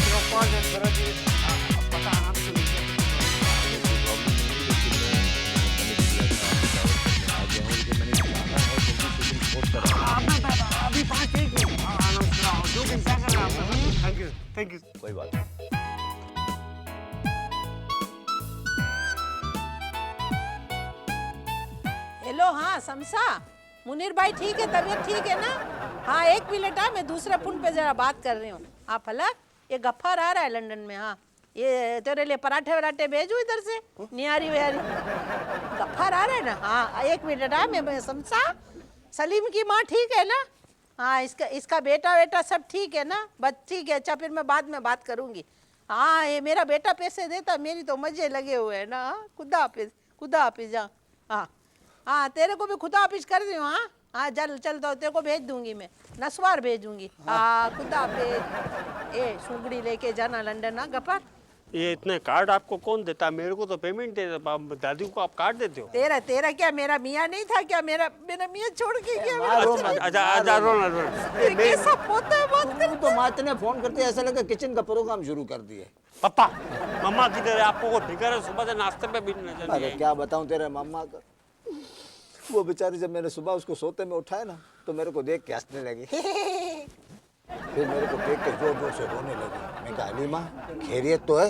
No problem गुरुजी, पता आराम से मिल जाएगा। अभी 5 एक दो घंटा का काम है। थैंक यू कोई बात नहीं। हेलो, हाँ समसा, मुनीर भाई ठीक है, तबीयत ठीक है ना? हाँ 1 मिनट, हाँ मैं दूसरे फोन पे जरा बात कर रही हूँ। हाँ फलक, ये गफ्फार आ रहा है लंदन में। हाँ ये तेरे लिए पराठे वराठे भेजू इधर से, नियारी व्यारी। गफ्फार आ रहा है ना? हाँ 1 मिनट, हाँ मैं समसा, सलीम की माँ ठीक है ना? हाँ इसका बेटा वेटा सब ठीक है ना? बस ठीक है, अच्छा फिर मैं बाद में बात करूँगी। हाँ ये मेरा बेटा पैसे देता, मेरी तो मजे लगे हुए हैं ना। खुदा हाफिज। हाँ हाँ तेरे को भी खुदा हाफिज कर दी हूँ। हाँ हाँ चल तो तेरे को भेज दूंगी, मैं नस्वार भेजूंगी। हाँ खुदा हाफिज। ए सुगड़ी लेके जाना लंदन ना गफ्फार। ये इतने कार्ड आपको कौन देता है? मेरे को तो पेमेंट दे, दादी को आप कार्ड देते हो। तेरा क्या मेरा मियाँ नहीं था क्या? मेरा मियाँ छोड़ के गया। कैसा पोता है, बात कर। तो माँ इतने फोन करते ऐसा लगा किचन का प्रोग्राम शुरू कर दिए। पापा मम्मा किधर है? आपको फिक्र है? सुबह से नाश्ते पे भी नजर नहीं अरे आई। क्या बताऊं तेरे मम्मा का, वो बेचारी जब मैंने सुबह उसको सोते में उठाया ना तो मेरे को देख के हंसने लगी। फिर मेरे को देख के जोर जोर से रोने लगी। मैं कहा हलीमा खैरियत तो है?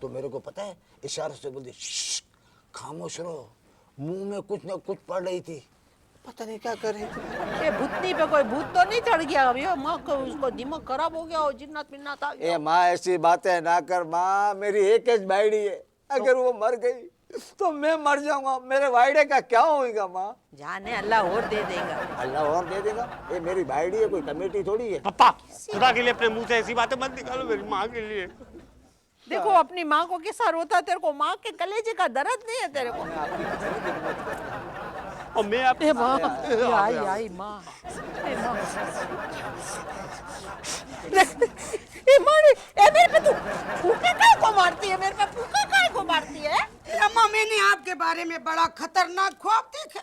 तो मेरे को पता है इशारों से बोलती खामोश रहो, मुंह में कुछ न कुछ पड़ रही थी, पता नहीं क्या कर रही थी। ये भूतनी पे कोई भूत तो नहीं चढ़ गया अभी? माँ को उसको दिमाग खराब हो गया हो, जिन्नत मिन्नत आ गया। ए माँ ऐसी बातें ना कर माँ, मेरी एक एज बाइडी है, अगर वो मर गई तो मैं मर जाऊंगा, मेरे वाइडे का क्या होगा माँ? जाने अल्लाह और दे देगा। अल्लाह और दे देगा? ये मेरी बाइडी है, कोई कमेटी थोड़ी है। पापा खुदा के लिए अपने मुंह से ऐसी बातें मत निकालो मेरी माँ के लिए। देखो अपनी माँ को कैसा रोता, तेरे को माँ के कलेजे का दर्द नहीं है तेरे को? और मैं अपने माँ आई माँ, मेरे पे तू फूका काहे को मारती है? मेरे पे फूका काहे को मारती है? अम्मा मैंने आपके बारे में बड़ा खतरनाक ख्वाब देखा।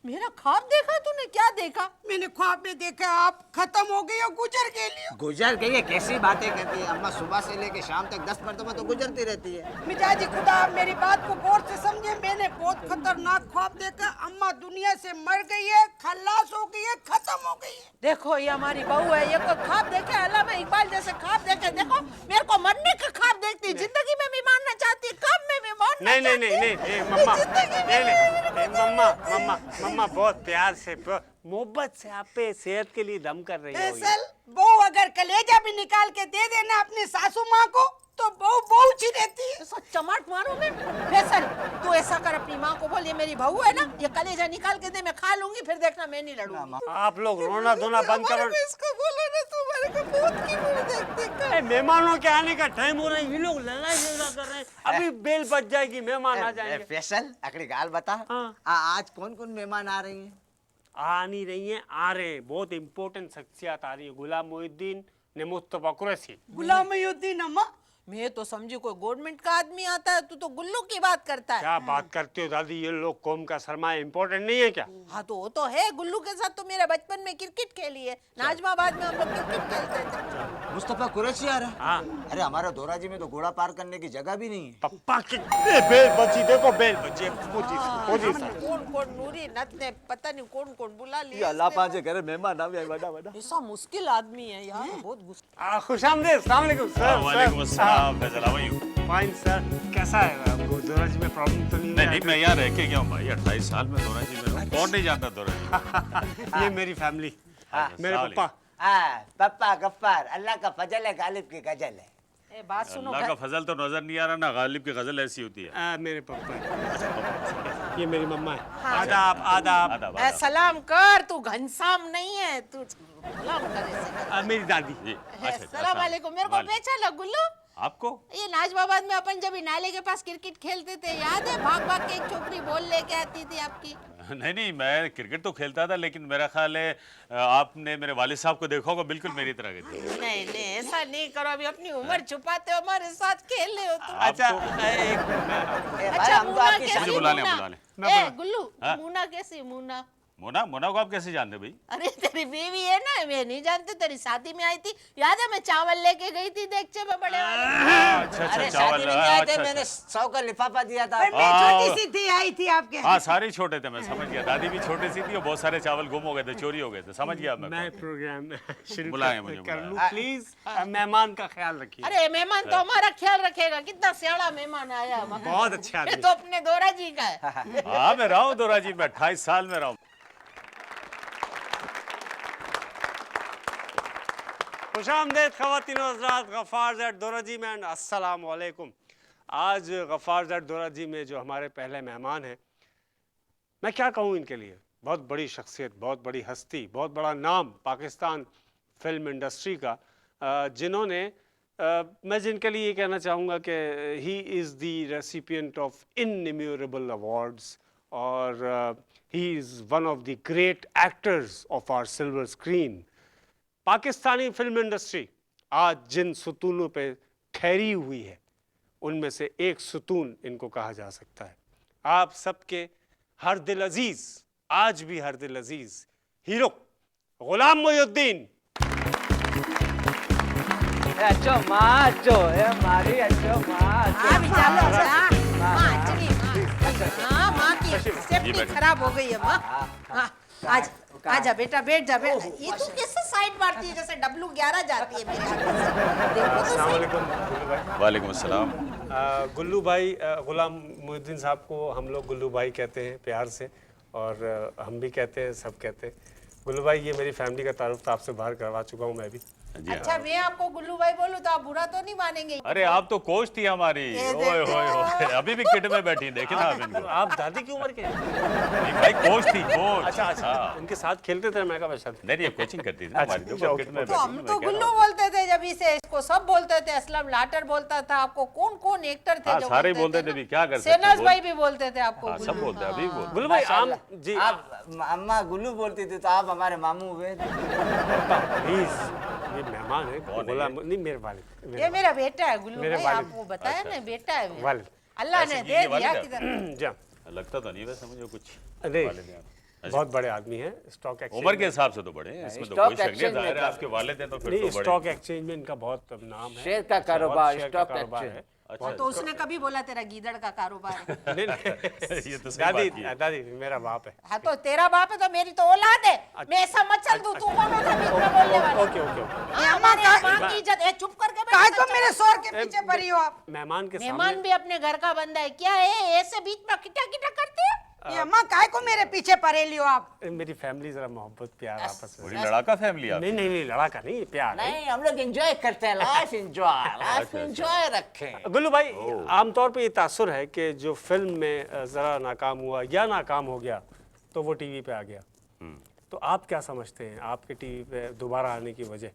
मेरा ख्वाब देखा तूने? क्या देखा? मैंने ख्वाब में देखा आप खत्म हो गई और गुजर गई। गुजर गई है? कैसी बातें करती है अम्मा, सुबह से लेके शाम तक 10 मरतबा तो गुजरती रहती है। मिजाजी खुदा आप मेरी बात को गौर से समझे, मैंने बहुत खतरनाक ख्वाब देखा। अम्मा दुनिया से मर गई है, खल्लास हो गई है, खत्म हो गई है। देखो ये हमारी बहू है, ये कोई ख्वाब देखे? अल्लामा इकबाल जैसे ख्वाब देखे? देखो मेरे को मरने का ख्वाब देखती, जिंदगी में भी मारना चाहती, कब में भी मारना नहीं मम्मा मम्मा बहुत प्यार से मोहब्बत से आप पे सेहत के लिए दम कर रही हो। फैसल बहू अगर कलेजा भी निकाल के दे देना अपनी सासू माँ को तो बहू सी रहती है। ऐसा चमाट मारू मैं? फैसल तू ऐसा कर, अपनी माँ को बोल ये मेरी बहू है ना, ये कलेजा निकाल के दे, मैं खा लूंगी, फिर देखना मैं नहीं लड़ूंगी। आप लोग रोना धोना बंद करो। इसको बोलो ना, तुम्हारे को बहुत की मुझे देखते। मेहमानों के आने का टाइम हो रहा है, ये लोग लड़ाई झगड़ा कर रहे हैं, अभी बेल बज जाएगी, मेहमान आ जाएंगे। फैसल अकड़ी गाल बता, हाँ। आज कौन कौन मेहमान आ रही हैं? आ नहीं रही हैं, आ रहे हैं, बहुत इंपॉर्टेंट शख्सियत आ रही है। गुलाम मोहिउद्दीन ने मुस्तफा कुरैशी। गुलाम मोहिउद्दीन अम्मा? मैं तो समझी कोई गवर्नमेंट का आदमी आता है, तू तो गुल्लू की बात करता है। क्या बात करते हो दादी, ये लोग कौम का सरमाया इंपॉर्टेंट नहीं है क्या? हाँ तो वो तो है, गुल्लू के साथ तो मेरे बचपन में क्रिकेट खेली है, नाजमाबाद में हम लोग क्रिकेट खेलते थे। मुस्तफा कुरैशी आ रहा है? हाँ। अरे हमारे दोराजी में तो घोड़ा पार करने की जगह भी नहीं है। पप्पा की बेल बजी, देखो बेल बजी, कौन नूरी नत ने पता नहीं कौन बुला लिया। अल्लाह पाजे करे मेहमान आ गए, बड़ा बड़ा ऐसा मुश्किल आदमी है यार, बहुत गुस्सा। खुशामदीद, अस्सलाम वालेकुम सर। वालेकुम अस्सलाम Faisal, how are you? Fine sir, कैसा है? दोराजी में प्रॉब्लम तो नहीं? नहीं मैं यहाँ रह के गया हूँ भाई, 28 साल में दोराजी में रहूं। कौन नहीं जानता दोराजी? ये मेरी फैमिली, मेरे पापा। पप्पा गफ्फार, अल्लाह का फजल है, गालिब की गजल है। ए बात सुनो, अल्लाह का फजल तो नजर नहीं आ रहा ना, गालिब की गजल ऐसी होती है। मेरे पापा है। ये मेरी मम्मा है। हाँ। आदाब आदाब। आदाब, ए, आदाब। सलाम कर, तू घनश्याम नहीं है, तू सलाम कर ऐसे। मेरी दादी जी, जी। अच्छा, अस्सलाम वालेकुम। मेरे को वालेकुम। पहचाना गुल्लू? आपको? ये नाजमाबाद में अपन जब नाले के पास क्रिकेट खेलते थे, याद है? भाग भाग के एक छोकरी बॉल लेके आती थी आपकी। नहीं मैं क्रिकेट तो खेलता था, लेकिन मेरा ख्याल है आपने मेरे वालिद साहब को देखा होगा, बिल्कुल मेरी तरह के थे। नहीं ऐसा नहीं करो, अभी अपनी उम्र छुपाते हो, हमारे साथ खेल रहे हो तुम। अच्छा अच्छा मुन्ना कैसी? मुझे बुला लें, मुन्ना? बुला लें। ए गुल्लू, हाँ? मुन्ना कैसी? मुन्ना मोना मोना को आप कैसे जानते भाई? अरे तेरी बीवी है ना, मैं नहीं जानती, तेरी शादी में आई थी, याद है मैं चावल लेके गई थी देगचे में बड़े वाले। अच्छा अच्छा अरे चावल, शादी में नहीं आए थे, अच्छा, मैंने अच्छा। 100 का लिफाफा दिया था। पर मैं छोटी सी थी, आई थी आपके। हाँ सारे छोटे थे, मैं समझ गया। दादी भी छोटी सी थी और बहुत सारे चावल गुम हो गए थे, चोरी हो गए थे, समझ गया मैं मैं कौन। प्रोग्राम शुरू बुलाएं मुझे, कर लूं बुलाएं। प्लीज। मेहमान का ख्याल रखिए। अरे मेहमान तो हमारा ख्याल रखेगा, कितना सियाड़ा मेहमान आया हमारा। बहुत अच्छा ये आदमी। तो अपने दोरा जी का है। हाँ मैं रहा हूँ दोरा जी में, 28 साल में रहा हूँ। खुशामदेद ख़वातीन व हज़रात, गफ़ार ज़ैड दोरा जी में अस्सलाम वालेकुम। आज गफ़ार ज़ैड दोरा जी में जो हमारे पहले मेहमान हैं, मैं क्या कहूँ इनके लिए, बहुत बड़ी शख्सियत, बहुत बड़ी हस्ती, बहुत बड़ा नाम पाकिस्तान फिल्म इंडस्ट्री का, जिन्होंने मैं जिनके लिए ये कहना चाहूँगा कि he is the recipient of innumerable awards और he is one of the great actors of our silver screen. Pakistani film industry आज जिन सुतूनों पे ठहरी हुई है, उनमें से एक सुतून इनको कहा जा सकता है। आप सबके हर दिल अजीज, आज भी हर दिल अजीज हीरो गुलाम मोहिउद्दीन। अच्छो माँ, अच्छो ए मारी, अच्छो माँ, हाँ भी चलो, माँ चली, हाँ माँ की सेफ्टी खराब हो गई है माँ। हाँ आज आजा बेटा, बैठ जा बेटा। ये तू कैसे साइड मारती है, जैसे W11 जाती है मेरे हाथ से। देखो तो अस्सलाम सही। वालेकुम गुल्लू भाई। वालेकुम अस्सलाम। गुल्लू भाई, गुलाम मोहिउद्दीन साहब को हम लोग गुल्लू भाई कहते हैं प्यार से, और हम भी कहते हैं, सब कहते हैं। गुल्लू भाई, ये मेरी फैमिली का तारुफ तो आपसे बाहर करवा चुका हूँ मैं भी। जी अच्छा मैं आपको गुल्लू भाई बोलूं तो आप बुरा तो नहीं मानेंगे? अरे आप तो कोच थी हमारी। ये ओए देखो। होए होए, अभी भी किट में बैठी, देखे ना आप इनको। आप दादी की उम्र के हैं? नहीं भाई, कोच थी, कोच। अच्छा अच्छा, हाँ। इनके साथ खेलते थे, मैं कहा शायद। नहीं नहीं, कोचिंग करती थी ना हमारी, अच्छा, देखो ओके, किट में तो बैठी हम थी, तो मैं कह रहा गुल्लू हूँ। बोलते थे जब इसे, इसको सब बोलते थे, असलम लाटर बोलता था आपको, कौन कौन एक्टर थे हाँ, जो सारे बोलते थे ना? भी, क्या कर सकते हैं, सेनाज बोल- भाई भी बोलते थे आपको हाँ, गुल्लू। सब बोलते हैं, अभी भी हाँ। बोलते गुल्लू भाई आप जी आप अम्मा गुल्लू बोलती थी तो आप हमारे मामू हुए। प्लीज, ये मेहमान है कौन है गुलाम, नहीं मेरे वालिद, ये मेरा बेटा है गुल्लू मेरे भाई, वालिद। आपको बताया ना बेटा है मेरा। वालिद। अल्लाह ऐसे ने ये दे वालिद दिया है? किधर। जा, लगता तो नहीं वैसे मुझे कुछ। नहीं, वालिद हैं आप। बहुत बड़े आदमी हैं। स्टॉक एक्सचेंज उम्र के हिसाब से तो बड़े हैं, इसमें तो स्टॉक कोई शक नहीं है। एक्सचेंज में जाहिर है तो- आपके वालिद हैं तो फिर नहीं, तो बड़े। स्टॉक एक्सचेंज में इनका बहुत नाम है। शेयर का बहुत कारोबार, शेयर का स्टॉक कारोबार एक्सचेंज। है। अच्छा, तो उसने कभी बोला तेरा गीदड़ का कारोबार है? नहीं, नहीं, ये तो सही दादी बात की है। दादी मेरा बाप है। हाँ तो तेरा बाप है तो मेरी तो औलाद है। मैं ऐसा मत चल दूं, तू कौन होता बीच में बोलने वाला? Okay okay okay. हाँ, हमारे यहाँ माँ की इज्जत है, चुप करके बैठ। काहे को मेरे शोर के पीछे पड़ी हो आप? मेहमान के मेहमान सामने भी अपने घर का बंदा है, क्या है ऐसे बीच में किटा किटा करते हैं? ये अम्मा काहे को मेरे पीछे पड़ेली हो आप? मेरी फैमिली जरा मोहब्बत प्यार आपस में। बड़ी लड़ाका फैमिली आप। नहीं नहीं नहीं, लड़ाका नहीं, प्यार है। नहीं, हम लोग एंजॉय करते हैं, लाइफ लाइफ एंजॉय रखें। गुल्लू भाई, आमतौर पे ये तासुर है कि जो फिल्म में ज़रा नाकाम हुआ या नाकाम हो गया तो वो टीवी पे आ गया। तो आप क्या समझते हैं आपके टीवी पे दोबारा आने की वजह?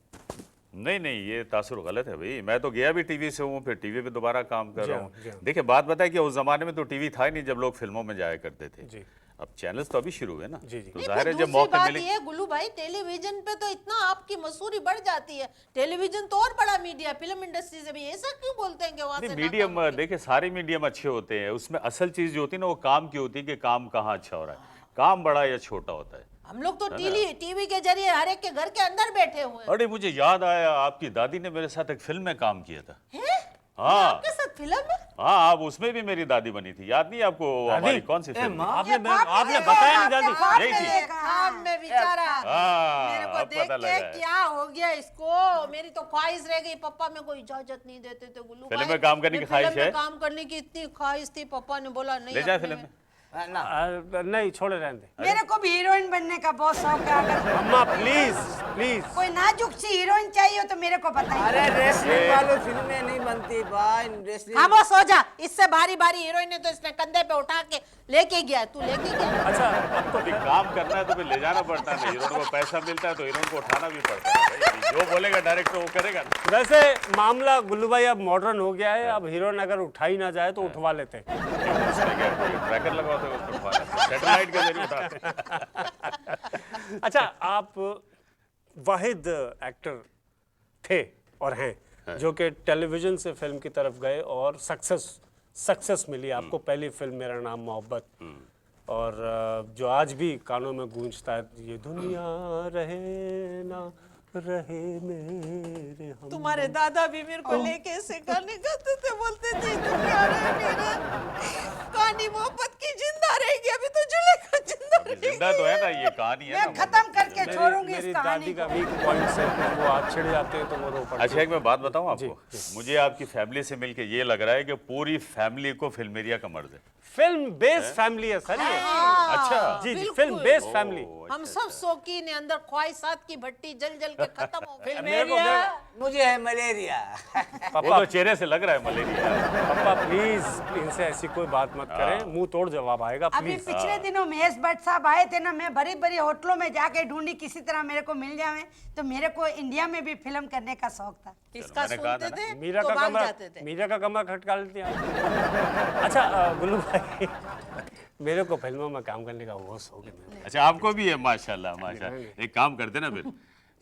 नहीं नहीं, ये तासुर गलत है भाई। मैं तो गया भी टीवी से हूँ, फिर टीवी पे दोबारा काम कर जी रहा हाँ, हूँ। जी हाँ। देखिए बात बताए कि उस जमाने में तो टीवी था ही नहीं जब लोग फिल्मों में जाया करते थे। जी। अब चैनल्स तो अभी शुरू हुए ना, जी, जी। तो नहीं, जाहिर फिर है जब दूसरी मौके बात मिले। ये है गुल्लू भाई, टेलीविजन पे तो इतना आपकी मसूरी बढ़ जाती है, टेलीविजन तो और बड़ा मीडिया, फिल्म इंडस्ट्री से भी, ऐसा क्यों बोलते हैं कि वहाँ से नहीं, नाकाम मीडियम हो गए? देखिए सारे मीडियम अच्छे होते हैं, उसमें असल चीज जो होती है ना वो काम की होती है कि काम कहाँ अच्छा हो रहा है, काम बड़ा या छोटा होता है। हम लोग तो टीवी के जरिए हर एक के घर के अंदर बैठे हुए हैं। अरे मुझे याद आया, आपकी दादी ने मेरे साथ एक फिल्म में काम किया था। हैं? हाँ। आपके साथ फिल्म में? हाँ, आप उसमें भी मेरी दादी बनी थी, याद नहीं आपको? हमारी कौन सी फिल्म थी? आपने आपने बताया नहीं दादी। यही थी। खाम में बेचारा हाँ, मेरे को अब देख पता के लगा है। क्या हो गया इसको, मेरी तो ख्वाहिश रह गई। पापा मेरे को इजाजत नहीं देते थे गुल्लू फिल्म भाई। में काम करने की मैं फिल्म ख्वाहिश में है? काम करने की इतनी ख्वाहिश थी, पापा ने बोला नहीं। ले जाए अपने फिल्म में। ना नहीं, छोड़े रहने दे। मेरे को भी हीरोइन बनने का बहुत शौक है। अगर अम्मा प्लीज प्लीज। कोई नाजुक सी हीरोइन चाहिए तो मेरे को बताइए। अरे रेसलिंग वाली फिल्में नहीं बनती भाई, रेसलिंग। खामोश हो जा, इससे भारी भारी हीरोइन है तो इसने कंधे पे उठा के लेके गया, तू लेके गया। अच्छा, अभी काम करना है तो फिर ले जाना पड़ता है, हीरोइन को पैसा मिलता है तो हीरोइन को उठाना भी पड़ता है भाई। जो बोलेगा डायरेक्टर वो करेगा ना। वैसे मामला गुल्लू भाई अब मॉडर्न हो गया है, अब हीरोइन अगर उठाई ना जाए तो उठवा लेते हैं। उसमें क्या कोई ट्रैकर लगाते हैं उसको उठाने, सैटेलाइट के जरिए उठाते हैं। अच्छा, आप वाहिद एक्टर थे और हैं जो कि टेलीविजन से फिल्म की तरफ गए और सक्सेस मिली आपको। पहली फिल्म मेरा नाम मोहब्बत, और जो आज भी कानों में गूंजता है, ये दुनिया रहे ना रहे मेरे हम। तुम्हारे दादा भी मेरे को लेके ऐसे गाने गाते थे, बोलते थे दुनिया रहे मेरे, कहानी मोहब्बत की जिंदा रहेगी, अभी तो जुलेखा जिंदा रहेगी। जिंदा तो है ना, ये कहानी है मैं ना। खत्म करके छोड़ूंगी इस मेरी कहानी दादी को। का वीक पॉइंट है, वो आप छिड़ जाते हैं तो वो रो पड़ते अच्छा, एक मैं बात बताऊं आपको, जी। मुझे आपकी फैमिली से मिलके ये लग रहा है कि पूरी फैमिली को फिल्म एरिया का मर्ज है। फिल्म बेस्ड फैमिली है सर ये। अच्छा, जी जी, बिल्कुल। Film based family. हम सब शौकीन है, अंदर ख्वाहिशात की भट्टी जल जल के खत्म हो गई। मुझे है मलेरिया। वो तो चेहरे से लग रहा है मलेरिया। पापा प्लीज इनसे ऐसी कोई बात मत करें, मुंह तोड़ जवाब आएगा अभी प्लीज। पिछले दिनों महेश भट्ट साहब आए थे ना, मैं बड़ी बड़ी होटलों में जाके ढूंढी, किसी तरह मेरे को मिल जावे, तो मेरे को इंडिया में भी फिल्म करने का शौक था। इसका मैंने कहा सुनते था थे मीरा तो का भाग कमरा, जाते थे। मीरा का कमरा खटका लेते हैं। अच्छा गुल्लू भाई, मेरे को फिल्मों में काम करने का बहुत शौक है। अच्छा, आपको भी है? माशाल्लाह माशाल्लाह। एक काम करते ना, फिर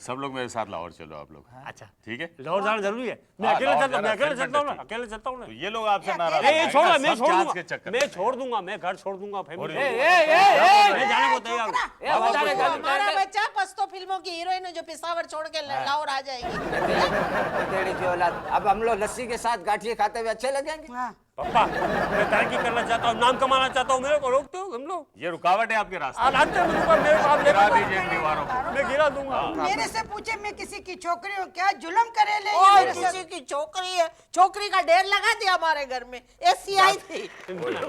सब लोग मेरे साथ लाहौर चलो आप लोग। अच्छा ठीक है? लाहौर जाना जरूरी है? मैं हाँ, अकेले लाहौर चलता हूँ, मैं जाना अकेले फिल्म चलता हूँ ना, इंडस्ट्री। अकेले चलता हूँ ना। तो ये लोग आपसे नाराज ये छोड़ हैं, मैं सब छोड़ चांस दूंगा, के चक्कर मैं में। छोड़ दूंगा, मैं घर छोड़ दूंगा फैमिली। और- मैं जाने को तैयार हूँ। हमारा बच्चा पस्तो फिल्मों की हीरोइन है जो पेशावर छोड़ के लाहौर आ जाएगी। टेढ़ी की औलाद। अब हम लोग लस्सी के साथ गाठिए खाते हुए अच्छे लगेंगे? हाँ। पापा मैं तरक्की करना चाहता हूँ, नाम कमाना चाहता हूँ, मेरे को रोकते हो तुम लोग? ये रुकावट है आपके रास्ते आप आते हो मेरे को, मेरे को आप गिरा लेकर दीजिए इन दीवारों को। मैं गिरा दूंगा। मेरे से पूछे मैं किसी की छोकरी हूँ क्या? जुल्म करे ले और मेरे से। किसी की छोकरी है, छोकरी का ढेर लगा दिया हमारे घर में, ऐसी आई थी। बड़े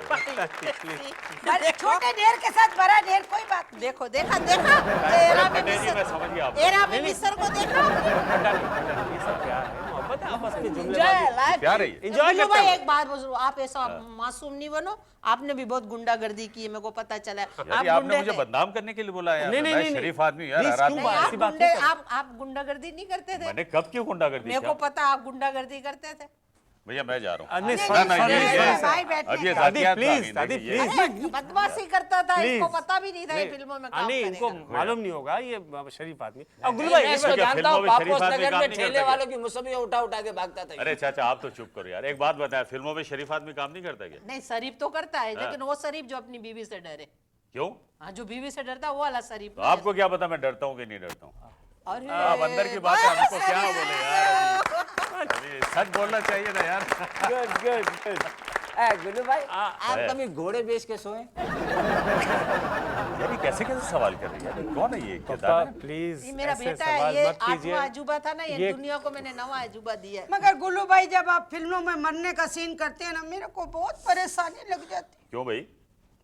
छोटे ढेर के साथ बड़ा ढेर कोई बात नहीं। देखो देखा देखा, एरा में फटेगी, मैं मिसर, समझ गया आपको। एरा में मिसर को देखा। ये सब प्यार है, मोहब्बत है, आपस में जुमलेबाजी। प्यार है ये। एंजॉय गुल्लू करते भाई हैं। एक बात बोलो, आप ऐसा मासूम नहीं बनो, आपने भी बहुत गुंडागर्दी की है, मेरे को पता चला है। यार, आप ये आपने गुंडे मुझे थे। बदनाम करने के लिए बोला है? नहीं, नहीं, मैं नहीं, शरीफ नहीं। आदमी हूँ यार, Please, हराम क्यों नहीं। बात- आप ऐसी बात गुंडे, नहीं कर। आप गुंडागर्दी नहीं करते थे? मैंने कब क्यों गुंडागर्दी मेरे किया? को पता आप गुंडागर्दी करते थे। भैया मैं जा रहा हूँ। नहीं, ना, sorry, ना, sorry, ये- sorry, ये- sorry। भाई बैठने अब ये का। दादी जातियात प्लीज, नहीं, दादी देखिए, प्लीज। अरे बदमाशी करता था, Please। इसको पता भी नहीं था ये फिल्मों में काम नहीं, इनको करेगा। मालूम नहीं होगा, ये शरीफ आदमी। अब गुल्लू भाई मैं ये इसको बात- क्या जानता फिल्मों हूँ, में पापोस शरीफ आदमी नगर काम में नहीं ठेले करता वालों की मुसबियाँ उठा उठा के भागता था। अरे चाचा आप तो चुप करो यार, एक बात बताएं, फिल्मों में शरीफ आदमी काम नहीं करता क्या? नहीं, शरीफ तो करता है, लेकिन वो शरीफ जो अपनी बीवी से डरे। क्यों? हाँ, जो बीवी से डरता है वो वाला शरीफ। तो आपको क्या पता मैं डरता हूँ कि नहीं डरता हूँ? अरे आप अंदर की बात है, हमको क्या बोले यार? अभी सच बोलना चाहिए ना यार। Good good good. गुल्लू भाई, आप कभी घोड़े बेच के सोए? यार ये कैसे कैसे सवाल कर रही है? कौन है ये? क्या पापा दादा है? प्लीज ये मेरा ऐसे बेटा है, सवाल ये मत कीजिए। आठवां अजूबा था ना, ये ये- दुनिया को मैंने नवा अजूबा दिया है। मगर गुल्लू भाई जब आप फिल्मों में मरने का सीन करते हैं ना, मेरे को बहुत परेशानी लग जाती है। क्यों भाई?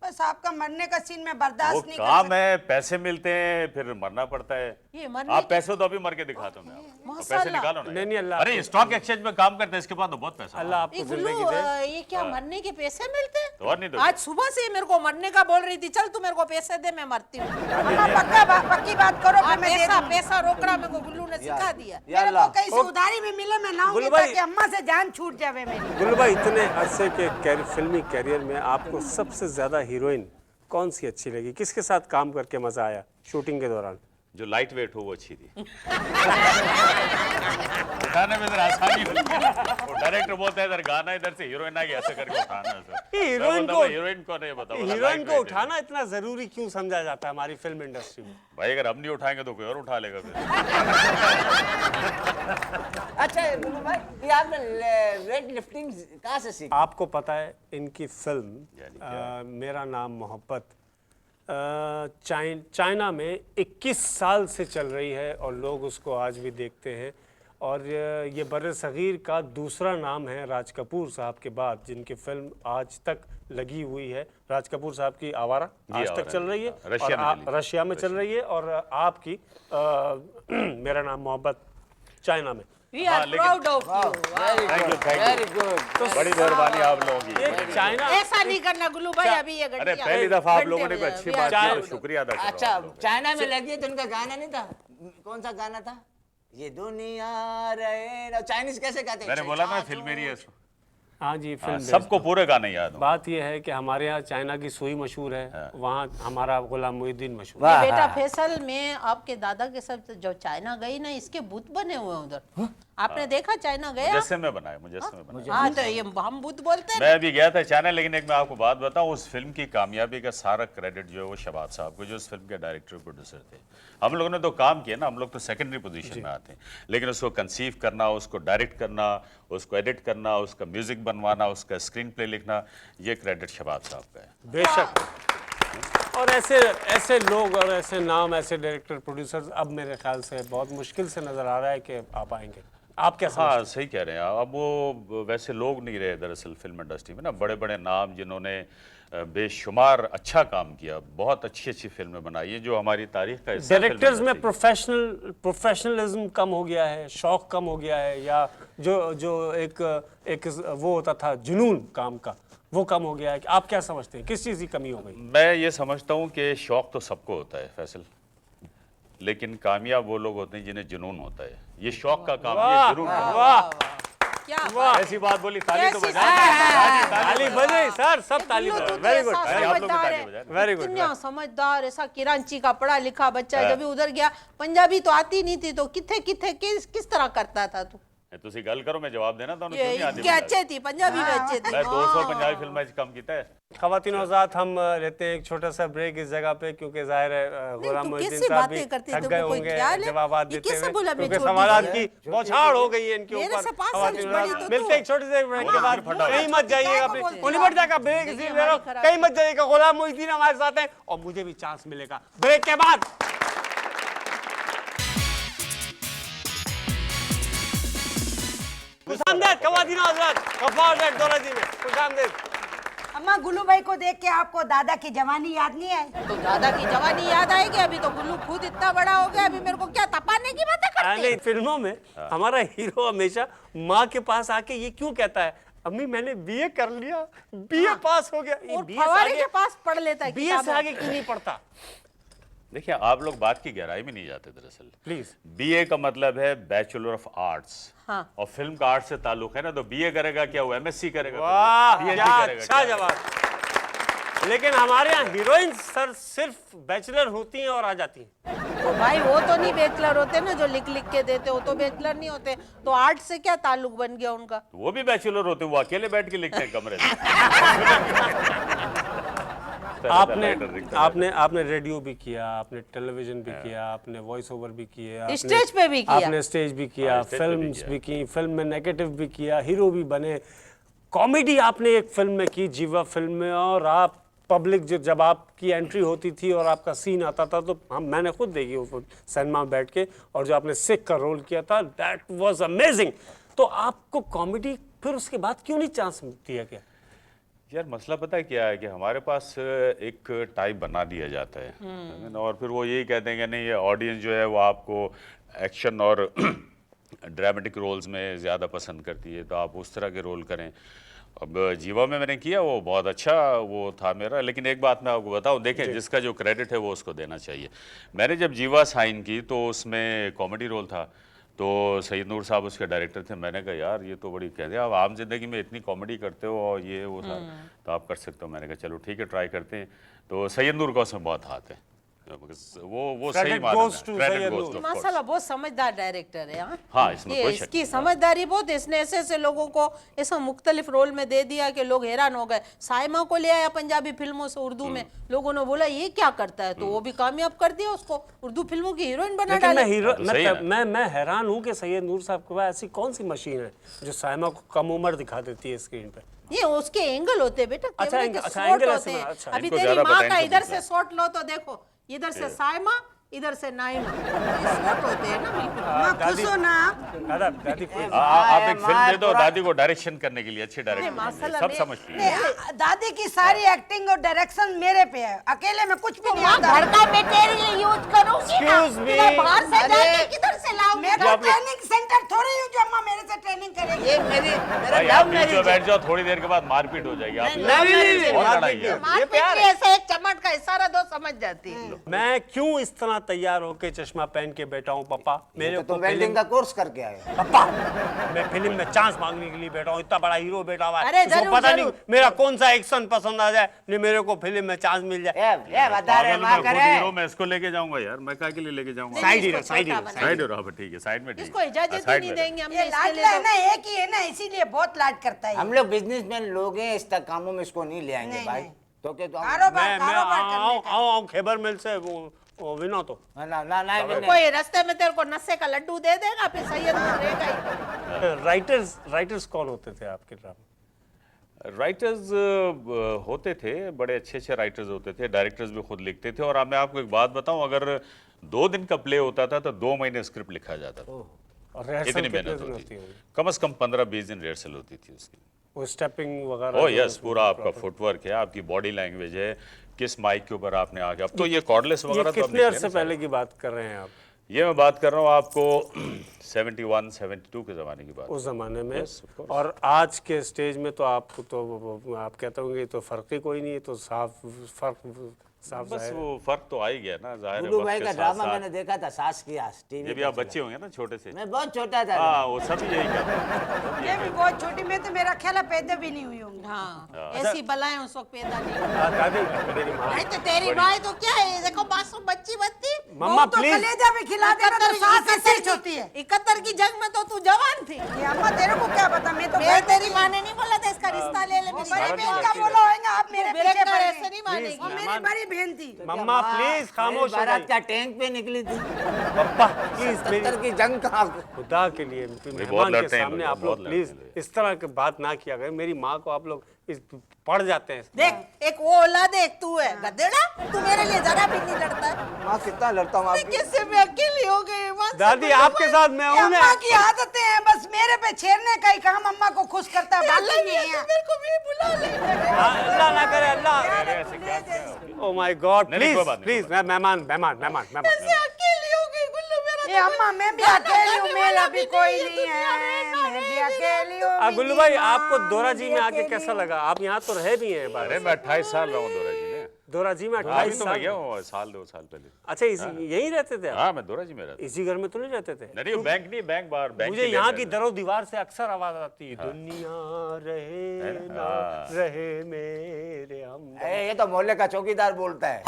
बस आपका मरने का सीन मैं वो बर्दाश्त नहीं कर काम सकती। है, पैसे मिलते हैं, फिर मरना पड़ता है। ये मरने आप की- पैसे तो अभी मर के दिखाता हूँ मैं आपको। तो पैसे माशाल्लाह। निकालो ना नहीं, नहीं, यार। अल्लाह अरे आपको- स्टॉक एक्सचेंज में काम करते हैं, इसके बाद तो बहुत पैसा अल्लाह है। आपको ये गुल्लू, जिंदगी दे। ये क्या मरने के पैसे मिलते हैं? तो और नहीं तो आज सुबह से मेरे को मरने का बोल रही थी, चल तू मेरे को पैसे दे, मैं मरती हूँ। अम्मा पक्की बात करो, फिर मैं दे पैसा दूंगी। पैसा रोकड़ा मेरे को गुल्लू ने सिखा दिया। या मेरे को अल्लाह। कहीं से उधारी भी मिले, मैं लाऊंगी गुल्लू भाई- ताकि अम्मा से जान छूट जावे मेरी। गुल्लू भाई इतने अरसे के फिल्मी कैरियर में आपको सबसे ज्यादा हीरोइन कौन सी अच्छी लगी? किसके साथ काम करके मजा आया शूटिंग के दौरान? जो लाइट वेट हो वो अच्छी थी। उठाने में जरा आसानी होती है। वो डायरेक्टर बोलता है इधर गाना, इधर से हीरोइन आ गया, ऐसे करके उठाना है सर। ये हीरोइन को- हीरोइन को नहीं बताओ, हीरोइन को उठाना इतना जरूरी क्यों समझा जाता है हमारी फिल्म इंडस्ट्री में? भाई अगर हम नहीं उठाएंगे तो कोई और उठा लेगा फिर। अच्छा गुल्लू भाई, ये आपने वेट लिफ्टिंग कहाँ से सीखी? आपको पता है इनकी फिल्म मेरा नाम मोहब्बत चाइना में 21 साल से चल रही है और लोग उसको आज भी देखते हैं। और ये बर्र-ए-सग़ीर का दूसरा नाम है राज कपूर साहब के बाद, जिनकी फिल्म आज तक लगी हुई है। राज कपूर साहब की आवारा आज तक आवारा, चल रही है रशिया में और चली। रशिया में चल रही है, और आपकी मेरा नाम मोहब्बत चाइना में। We are proud of you. Thank you thank very you, good. बड़ी मेहरबानी आप लोगों की। ये चाइना ऐसा नहीं करना गुल्लू भाई, अभी ये अरे घंटियां- पहली दफा आप लोगों ने घंटे कोई अच्छी we बात are की, तो proud. शुक्रिया अदा कर रहा हूं अच्छा, आप लोगों का। चाइना में लगी है तो उनका गाना नहीं था? कौन सा गाना था? ये दुनिया रहे ना, चाइनीज कैसे गाते हैं? मैंने बोला था फिल्म मेरी है। हाँ जी, फिल्म सबको पूरे गाने याद हो। बात यह है कि हमारे यहाँ चाइना की सुई मशहूर है, वहाँ हमारा गुलाम मुहिद्दीन मशहूर ये है। बेटा फैसल, में आपके दादा के साथ जो चाइना गई ना, इसके बुत बने हुए हैं उधर। आपने देखा चाइना गया? मुजस्सम में बनाया, मुजस्सम में बनाया। हाँ तो ये हम बुद्ध बोलते हैं। मैं अभी गया था चाइना, लेकिन एक मैं आपको बात बताऊं, उस फिल्म की कामयाबी का सारा क्रेडिट जो है वो शहबाज साहब को, जो उस फिल्म के डायरेक्टर प्रोड्यूसर थे। हम लोगों ने तो काम किया ना, हम लोग तो सेकेंडरी पोजीशन में आते हैं, लेकिन उसको कंसीव करना, उसको डायरेक्ट करना, उसको एडिट करना, उसका म्यूजिक बनवाना, उसका स्क्रीन प्ले लिखना, ये क्रेडिट शहबाज साहब का है। बेशक। और ऐसे लोग और ऐसे नाम, ऐसे डायरेक्टर प्रोड्यूसर्स अब मेरे ख्याल से बहुत मुश्किल से नजर आ रहा है कि आ पाएंगे। आप क्या समझते हैं? हाँ सही कह रहे हैं। अब वो वैसे लोग नहीं रहे दरअसल फिल्म इंडस्ट्री में ना, बड़े बड़े नाम जिन्होंने बेशुमार अच्छा काम किया, बहुत अच्छी अच्छी फिल्में बनाई है जो हमारी तारीख का हिस्सा है। डायरेक्टर्स फिल्म में प्रोफेशनलिज्म कम हो गया है, शौक कम हो गया है, या जो एक वो होता था जुनून काम का, वो कम हो गया है? आप क्या समझते हैं, किस चीज़ की कमी हो गई? मैं ये समझता हूँ कि शौक तो सबको होता है फैसल, लेकिन कामयाब वो लोग होते हैं जिन्हें जुनून होता है। ये शौक का काम, ये जुनून का काम। वाह क्या वाह, ऐसी बात बोली, ताली तो ऐसी बजाएं। ताली बजे सर, सब ताली बिल्लू, बजाएं। तू वेरी तो गुड, ऐसा आप लोग भी समझदार ताली है। बजाएं। Very good. इतना समझदार, ऐसा किरांची का पढ़ा लिखा बच्चा, जब भी उधर गया पंजाबी तो आती नहीं थी, तो किथे किस तरह करता था तू? तुसी गल करो, मैं जवाब देना तो ये इनके अच्छे थी, पंजाबी में अच्छे थे। मैं 200 पंजाबी फिल्में कम कीता है। ख़वातीन और हज़रात, हम लेते हैं एक छोटा सा ब्रेक इस जगह पे, क्योंकि जाहिर है गुलाम तू मोहिउद्दीन कैसी साहब भी बातें करती है? थक तुमको गए कोई होंगे ख्याल है? जवाबात ये देते कैसे हुए, बोला मैं क्योंकि छोटी सवालात सी की है? बौछार हो गई है इनके मेरे ऊपर। से 5 साल ख़वातीन और बड़ी हज़रात, तो मिलते तू। हैं एक छोटे से ब्रेक के बाद। फटा कहीं मत जाइएगा, क्या बोलती है? उन्हीं मत जाएगा, ब्रेक इसलिए ले रहा हूं, कहीं मत जाइएगा। गुलाम मोहिउद्दीन हमारे साथ हैं और मुझे भी चांस मिलेगा ब्रेक के बाद। खुशामदीद ख़वातीन और हज़रात, गफ्फार ज़ैड दौराजी में खुशामदीद। अम्मा गुल्लू भाई को देख के आपको दादा की जवानी याद नहीं आई? तो दादा की जवानी याद आएगी? अभी तो गुल्लू खुद इतना बड़ा हो गया, अभी मेरे को क्या तपाने की बातें करते नहीं, फिल्मों में हमारा हीरो हमेशा माँ के पास आके ये क्यों कहता है, अम्मी मैंने बीए कर लिया, बीए पास हो गया। हैं? और फवारे के पास पढ़ लेता है बीए से किताबें। आगे क्यों नहीं पढ़ता? देखिए, आप लोग बात की गहराई में नहीं जाते दरअसल। प्लीज। बीए का मतलब है बैचलर ऑफ आर्ट्स। हाँ। और फिल्म का आर्ट से ताल्लुक है ना, तो बीए करेगा क्या, वो एमएससी करेगा, वाह PhD क्या करेगा, अच्छा क्या जवाब। लेकिन हमारे यहाँ हीरोइन सर सिर्फ बैचलर होती हैं और आ जाती हैं। तो भाई वो तो नहीं बैचलर होते ना, जो लिख लिख के देते, वो तो बैचलर नहीं होते। तो आर्ट से क्या ताल्लुक बन गया उनका? तो वो भी बैचलर होते हैं, वो अकेले बैठ के लिखते हैं कमरे में। आपने रेडियो भी किया, आपने टेलीविजन भी किया, आपने वॉइस ओवर भी किया, स्टेज पे भी किया। आपने स्टेज भी किया, हाँ, स्टेज पे भी फिल्म्स किया। भी की, फिल्म में नेगेटिव भी किया, हीरो भी बने, कॉमेडी आपने एक फिल्म में की, जीवा फिल्म में। और आप पब्लिक जब आपकी एंट्री होती थी और आपका सीन आता था, तो मैंने खुद देखी वो सिनेमा में बैठ के, और जो आपने सिख का रोल किया था, दैट वाज अमेजिंग। तो आपको कॉमेडी फिर उसके बाद क्यों नहीं चांस दिया गया? यार मसला पता है क्या है कि हमारे पास एक टाइप बना दिया जाता है ना, और फिर वो यही कहते हैं कि नहीं, ये ऑडियंस जो है वो आपको एक्शन और ड्रामेटिक रोल्स में ज़्यादा पसंद करती है, तो आप उस तरह के रोल करें। अब जीवा में मैंने किया, वो बहुत अच्छा वो था मेरा। लेकिन एक बात मैं आपको बताऊं, देखें जिसका जो क्रेडिट है वो उसको देना चाहिए। मैंने जब जीवा साइन की तो उसमें कॉमेडी रोल था, तो सैयद नूर साहब उसके डायरेक्टर थे। मैंने कहा यार ये तो बड़ी कहते हैं, आप आम जिंदगी में इतनी कॉमेडी करते हो और ये वो था, तो आप कर सकते हो। मैंने कहा चलो ठीक है, ट्राई करते हैं। तो सैयद नूर का उसमें बहुत हाथ है, वो सही Credit माना goes है। to Credit Syed goes Noor. to, of course। माशाल्लाह बहुत समझदार डायरेक्टर है। हाँ, इसमें ये कोई शक इसकी नहीं। समझदारी बहुत है। इसने ऐसे ऐसे लोगों को ऐसा मुख्तलिफ रोल में दे दिया कि लोग हैरान हो गए। साइमा को ले आया पंजाबी फिल्मों से उर्दू में, लोगों ने बोला ये क्या करता है, तो वो भी कामयाब कर दिया, उसको उर्दू फिल्मों की हीरोइन बना लेकिन डाली। मैं हीरो तो सही है मैं हैरान हूँ कि सैयद नूर साहब के पास ऐसी कौन सी मशीन है जो साइमा को कम उम्र दिखा देती है स्क्रीन पे? ये उसके एंगल होते हैं बेटा, अच्छा, कैमरे के अच्छा, शॉट एंगल होते ऐसे हैं। अच्छा। अभी इनको तेरी ज़्यादा माँ पता का है, इनको इधर से दूसरा। शॉट लो तो देखो, इधर से साइमा, इधर से नाइमा, ये शॉट होते हैं ना बिल्कुल। अम्मा खुश हो ना आप? दादी कोई आप एक फिल्म दे दो दादी को डायरेक्शन करने के लिए, अच्छी डायरेक्शन माशाल्लाह सब में- समझती है। नहीं, दादी की सारी एक्टिंग और डायरेक्शन मेरे पे है, अकेले में कुछ भी नहीं माँ आता। घर का मटेरियल यूज करूंगी ना, Excuse me। इधर बाहर से अरे, जाके किधर से लाऊंगी? मैं कोई ट्रेनिंग सेंटर थोड़ी हूँ जो अम्मा मेरे से ट्रेनिंग करेगी। ये मेरा भाई आप बीच में बैठ जाओ, थोड़ी देर के बाद मारपीट हो जाएगी। आप नहीं, और लड़ाई है। मारपीट भी ऐसे एक चमट का इशारा दो समझ जाती है। मैं क्यों इस तरह तैयार होके चश्मा पहन के बैठा हूँ पापा। मेरे तो को तुम वेल्डिंग का कोर्स करके आए हो। पापा मैं फिल्म में चांस मांगने के लिए बैठा हूँ। इतना बड़ा हीरो बैठा हुआ है, अरे उसको जरूर, पता जरूर। नहीं मेरा कौन सा एक्शन पसंद आ जाए, नहीं मेरे को फिल्म में चांस मिल जाए। ये बता रहे पागल, माँ मैं खुद करे। हीरो, मैं इसको लेके जाऊंगा यार, मैं क्या के लिए लेके जाऊंगा? साइड हीरो, इसको साइड छोटा हीरो, बना। साइड हीरो, हाँ ठीक है, साइड में ठीक इसको है। इजाजत ही साइड नहीं में देंगे ये हमने इसके लाडला लिए है तो। ना, एक ही है ना, इसीलिए बहुत लाड करता है। हम लोग बिजनेसमैन लोग हैं, इस तक कामों में इसको नहीं ले आएंगे नहीं, भाई। नहीं। तो क्या तो कारोबार मैं कारोबार करने का। आऊँ खेबर मिल से वो विनो तो ना ना ना तो कोई रास्ते में तेरे को नशे का लड्डू दे देगा, फिर सैयद रहेगा ही। राइटर्स कौन होते थे आपके ड्रामा? राइटर्स होते थे, बड़े अच्छे अच्छे राइटर्स होते थे, डायरेक्टर्स भी खुद लिखते थे। और मैं आपको एक बात बताऊं, अगर 2 दिन का प्ले होता था तो 2 महीने स्क्रिप्ट लिखा जाता था। और रिहर्सल इतनी कितने मेहनत दिन होती होती होगी? कम से कम 15-20 दिन रिहर्सल होती थी उसकी। वो स्टेपिंग वगैरह ओह जो यस, उसमें पूरा आपका फुटवर्क है, आपकी बॉडी लैंग्वेज है, किस माइक के ऊपर आपने आगे, अब तो ये कॉर्डलेस ये वगैरह तो अब कितने निकले अरसे ना सारे। पहले की बात कर रहे हैं आप? ये मैं बात कर रहा हूँ आपको 71-72 के ज़माने की बात। उस जमाने में। Yes, of course. और आज के स्टेज में तो आप तो आप कहते होंगे तो फर्क ही कोई नहीं है, तो साफ बस जाहिर है। वो फर्क तो आ ही गया ना, जाहिर है। गुल्लू वक्त भाई के का साथ ड्रामा साथ। मैंने देखा था, सास की आस टीवी ये भी पे आप चला। बच्चे होंगे ना छोटे से। मैं बहुत छोटा था। हाँ, वो सभी यही कहते हैं। ये भी बहुत छोटी, मैं तो मेरा ख्याल है पैदा भी नहीं हुई होंगी। हाँ, ऐसी बलाएं उस वक्त पैदा नहीं हुई। दादी मेरी माँ, नहीं तो तेरी माँ तो क्या है, देखो मासूम बच्ची बच्ची। मम्मा तो प्लीज कलेजा भी खिला देना तो सास ऐसे ही होती है। 71 की जंग में तो तू जवान थी। ये अम्मा तेरे को क्या पता, मैं तो मैं तेरी माँ ने नहीं बोला था इसका रिश्ता ले ले। बड़ी बहन का बोला होगा, आप मेरे मेरे पीछे घर पड़ ऐसे गए। नहीं मानेगी। वो मेरी बड़ी बहन थी। मम्मा प्लीज खामोश हो बारात जाइए। का टैंक पे निकली थी। पापा प्लीज मेरी 70 की जंग कहाँ? खुदा के लिए बहुत मेहमान के लड़ते हैं सामने लोग, आप लोग बहुत प्लीज लड़ते हैं। इस तरह की बात ना किया करें। मेरी माँ को आप लोग पढ़ जाते हैं। देख, एक वो औलाद है, एक तू है गधेड़ा। तू मेरे लिए जरा भी नहीं लड़ता है। माँ कितना लड़ता हूँ आपकी। किससे मैं अकेली हो गई माँ से दादी बोलो, आपके साथ मैं ये हूँ ना। अम्मा की आदतें हैं, बस मेरे पे छेड़ने का ही काम अम्मा को खुश करता है, अल्लाह बाकी नहीं है। मेरे को भी बुला ले। अल्लाह ना करे अल्लाह। ओह माय गॉड नहीं, नहीं, प्लीज कोई बात नहीं, प्लीज मैं मेहमान ऐसे अकेली हो गई गुल्लू मेरा। ये अम्मा मैं भी अकेली हूँ, मेरा भी कोई नहीं है, मैं भी अकेली हूँ। गुल्लू भाई आपको दोरा जी में आके कैसा लगा? आप यहाँ तो रहे भी हैं बार। अरे मैं 28 साल रहा हूँ दोरा जी में। दोरा जी में अभी 28 तो मैं गया साल। हूँ साल 2 साल पहले। अच्छा यहीं रहते थे आप? हाँ, मैं दोरा जी में रहता इसी घर में तो नहीं रहते थे? हूँ। नहीं, बैंक नहीं, बैंक बाहर, बैंक मुझे के यहाँ बैंक की में। दरो दीवार से अक्सर आवाज आती है, दुनिया रहे ना रहे मेरे हम। ये तो मोहल्ले का चौकीदार बोलता है।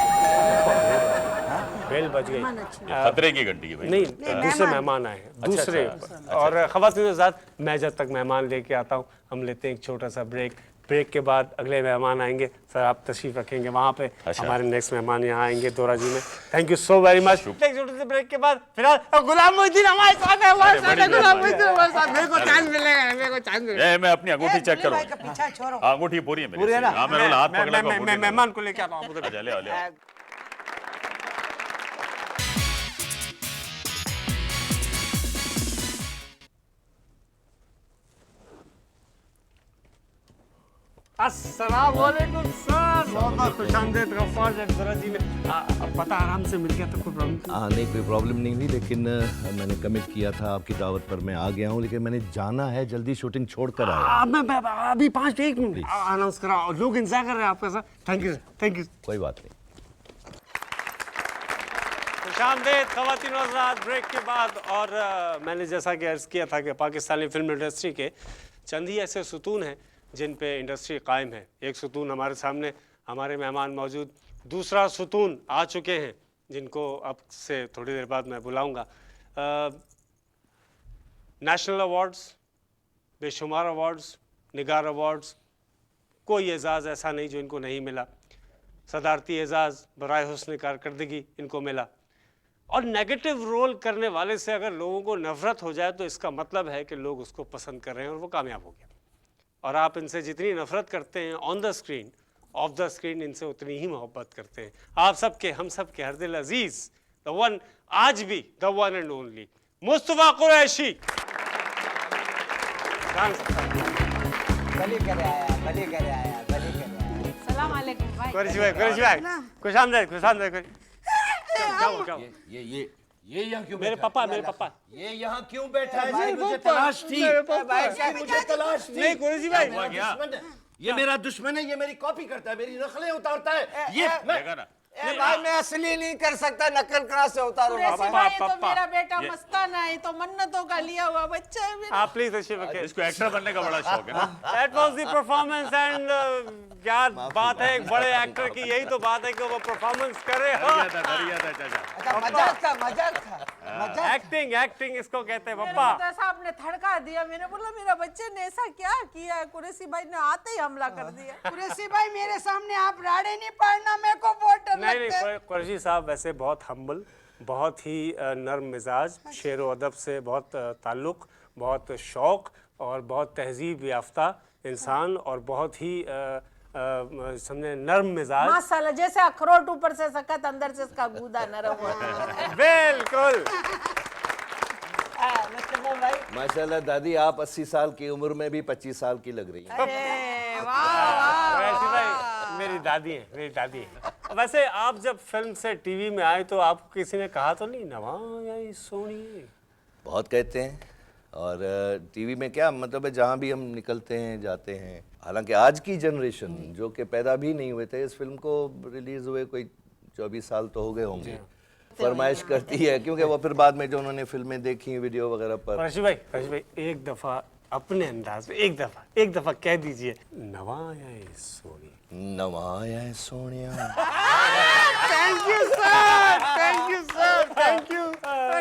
बेल बज गई। ये खतरे की घंटी है भाई। नहीं दूसरे मेहमान आए हैं, दूसरे और ख़वातीन हज़रात, मैं जब तक मेहमान लेके आता हूँ हम लेते हैं एक छोटा सा ब्रेक। ब्रेक के बाद अगले मेहमान आएंगे। सर आप तशरीफ रखेंगे वहाँ पे। अच्छा। हमारे नेक्स्ट मेहमान यहाँ आएंगे दोरा जी में। Thank you so very much. एक छोटे से ब्रेक के बाद फिलहाल गुलाम मोहद्दीन हमारे साथ है, हमारे साथ है गुलाम मोहद्दीन हमारे साथ। मेरे को चांस मिलेगा, मेरे को चांस मिलेगा। मैं अपनी अंगूठी चेक गुल्लू भाई करूँ। का पीछा छोड़ो। अंगूठी पूरी है मेरी। पूरी है ना? हाँ, मैंने बोला हाथ पकड़ा तो मैं अंगूठी नहीं। मेहमान को लेके आता हूँ उधर। अच्छा, ले आओ, ले आओ। अस्सलाम वालेकुम सर, बहुत खुशामदीद गफ्फार दोरा जी में। पता आराम से मिल गया तो कोई प्रॉब्लम? नहीं कोई प्रॉब्लम नहीं हुई, लेकिन मैंने कमिट किया था आपकी दावत पर मैं आ गया हूँ, लेकिन मैंने जाना है, जल्दी शूटिंग छोड़ कर आया। मैं अभी 1 मिनट अनाउंस करा, लोग इंतजार कर रहे हैं आपका sir. Thank you thank you. कोई बात नहीं। खुशामदीद ख़वातीन और हज़रात, ब्रेक के बाद। और मैंने जैसा कि अर्ज़ किया था कि पाकिस्तानी फिल्म इंडस्ट्री के चंद ही ऐसे सुतून हैं जिन पे इंडस्ट्री कायम है। एक सुतून हमारे सामने, हमारे मेहमान मौजूद। दूसरा सुतून आ चुके हैं जिनको अब से थोड़ी देर बाद मैं बुलाऊंगा। नेशनल अवार्ड्स, बेशुमार अवार्ड्स, निगार अवार्ड्स, कोई एजाज़ ऐसा नहीं जो इनको नहीं मिला। सदारती एजाज़ बराए हुस्न कारकर्दगी इनको मिला। और नेगेटिव रोल करने वाले से अगर लोगों को नफ़रत हो जाए तो इसका मतलब है कि लोग उसको पसंद कर रहे हैं और वो कामयाब हो गया। और आप इनसे जितनी नफ़रत करते हैं on the screen, of the screen इनसे उतनी ही मोहब्बत करते हैं। आप सबके, हम सबके हर दिल अजीज़, द वन, आज भी the one and only Mustafa Qureshi. भली करे आया, भली करे आया, भली करे आया। सलाम अलैकुम भाई। कुरैशी भाई, खुशामदीद, खुशामदीद। जाओ। ये यहाँ क्यों मेरे पापा ये यहाँ क्यों बैठा है जी? मुझे तलाश थी, मुझे तलाश थी। नहीं कुरैशी भाई, दुश्मन है। ये मेरा दुश्मन है, ये मेरी कॉपी करता है, मेरी नकलें उतारता है। ये मैं देखा ना, ए भाई मैं असली नहीं कर सकता, नकल कहाँ से उतारूंगा कुरैशी भाई? भाई, ये तो पापा, मेरा बेटा मस्ताना है, तो मन्नतों का लिया हुआ बच्चा है मेरा। आप प्लीज तशरीफ रखिए। इसको एक्टर बनने का बड़ा शौक है ना। That was the performance and क्या बात है एक बड़े एक्टर की, यही तो बात है कि वो परफॉर्मेंस करे। डर गया था चाचा। अच्छा, मजाक था, मजाक था, मजाक। एक्टिंग इसको कहते हैं मेरे पप्पा। को तो ऐसा आपने थड़का दिया, मैंने बोला मेरा बच्चे ने ऐसा क्या किया है, कुरैशी भाई ने आते ही हमला कर दिया। कुरैशी भाई मेरे सामने आप राड़े नहीं पड़ना, मेरे को बहुत डर नहीं लगता है। नहीं, कुरैशी साहब वैसे बहुत हम्बल, बहुत ही नर्म मिजाज, शेर व अदब से बहुत ताल्लुक़, बहुत शौक़ और बहुत तहजीब याफ्ता इंसान और बहुत ही समझे नर्म मिजाज। माशाल्लाह, जैसे अखरोट ऊपर से सख्त अंदर से इसका गूदा नरम होता है। बिल्कुल। माशाल्लाह दादी, आप 80 साल की उम्र में भी 25 साल की लग रही हैं। अरे वाह कुरैशी भाई मेरी दादी है, मेरी दादी है। वैसे आप जब फिल्म से टीवी में आए तो आपको किसी ने कहा तो नहीं नवाज़ सोनी? बहुत कहते हैं, और टीवी में क्या मतलब है, जहाँ भी हम निकलते हैं जाते हैं। हालांकि आज की जनरेशन जो कि पैदा भी नहीं हुए थे, इस फिल्म को रिलीज हुए कोई 24 साल तो हो गए होंगे, फरमाइश करती है, क्योंकि वो फिर बाद में जो उन्होंने फिल्में देखी वीडियो वगैरह पर। कुरैशी भाई एक दफा अपने अंदाज में एक दफा कह दीजिए नवाज़ सोनी। नवाया Sonia. Thank you sir, thank you sir, thank you.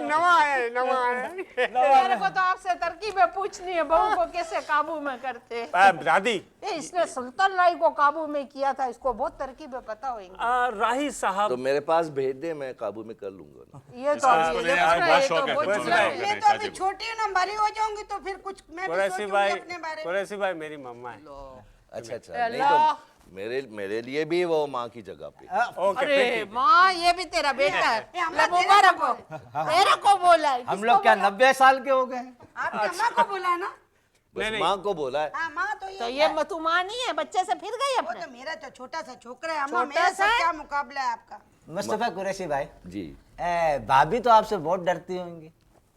नवा है। मेरे को तो आपसे तरकीबें पूछनी है, बहू को कैसे काबू में करते हैं। दादी इसने सुल्तान राय को काबू में किया था, इसको बहुत तरकीबें पता होंगी। राही साहब तो मेरे पास भेज दे, मैं काबू में कर लूंगा ना। ये तो इसको नहीं, आज बहुत शौक है बहुत फिल्मों बड़ा का। है। मैं तो अभी छोटी हूँ ना, बड़ी हो जाऊंगी तो फिर कुछ मैं भी कुरैशी सोचूंगी भाई, अपने बारे में। कुरैशी भाई मेरी मम्मा है। अच्छा, नहीं तो मेरे लिए भी वो माँ की जगह पे। ओके, अरे माँ, ये भी तेरा बेटा है। ये हमारा ले मुबारक हो, तेरे को बोला है। हम लोग क्या 90 साल के हो गए हैं? आपने अम्मा को बोला ना? बस नहीं। माँ को बोला है। हाँ माँ तो तो ये ये तू माँ नहीं है, बच्चे से फिर गई वो अपने। तो मेरा तो छोटा सा छोकरा है अम्मा, छोटा मेरे सा से है? क्या मुकाबला है आपका? मुस्तफा कुरैशी भाई, जी भाभी तो आपसे बहुत डरती होंगी।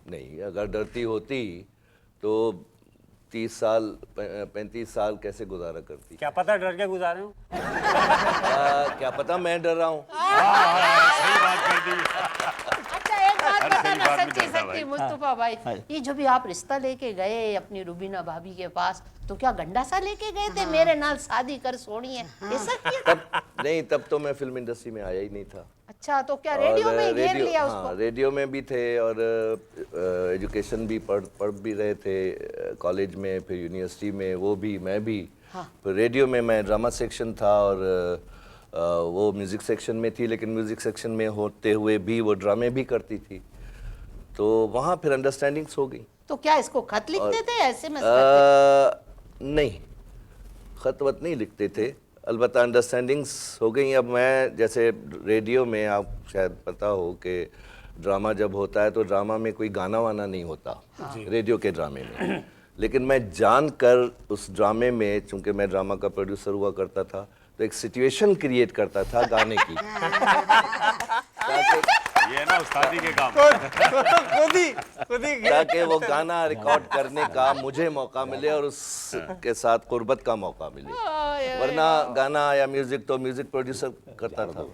नहीं, अगर डरती होती तो 30 साल 35 साल कैसे गुजारा करती। क्या पता डर के गुजारे हूँ। क्या पता मैं डर रहा हूँ। सही बात कर दी। अच्छा एक बात हर बताना, सही बात में सच्ची डरता सच्ची भाई। मुस्तफा भाई, ये जो भी आप रिश्ता लेके गए अपनी रुबीना भाभी के पास, तो क्या गंडासा लेके गए थे मेरे नाल शादी कर सोनी है, ऐसा किया? तब तो मैं फिल्म इंडस्ट्री में आया ही नहीं था। अच्छा, तो क्या रेडियो में ही घेर लिया उसको? हाँ, रेडियो में भी थे और एजुकेशन भी पढ़ भी रहे थे कॉलेज में, फिर यूनिवर्सिटी में, वो भी मैं भी। फिर रेडियो में मैं ड्रामा सेक्शन था और वो म्यूज़िक सेक्शन में थी, लेकिन म्यूज़िक सेक्शन में होते हुए भी वो ड्रामे भी करती थी, तो वहाँ फिर अंडरस्टैंडिंग्स हो गई। तो क्या इसको खत लिखते थे ऐसे में? नहीं, खत वत नहीं लिखते थे, अलबत्ता अंडरस्टैंडिंग्स हो गई। अब मैं जैसे रेडियो में, आप शायद पता हो कि ड्रामा जब होता है तो ड्रामा में कोई गाना वाना नहीं होता, रेडियो के ड्रामे में। लेकिन मैं जानकर उस ड्रामे में, चूंकि मैं ड्रामा का प्रोड्यूसर हुआ करता था, तो एक सिचुएशन क्रिएट करता था गाने की, ये है ना उस्तादी के काम। खुद ही ताकि वो गाना रिकॉर्ड करने का मुझे मौका मिले और उसके साथ कुर्बत का मौका मिले। वरना गाना या म्यूजिक तो म्यूजिक प्रोड्यूसर करता था।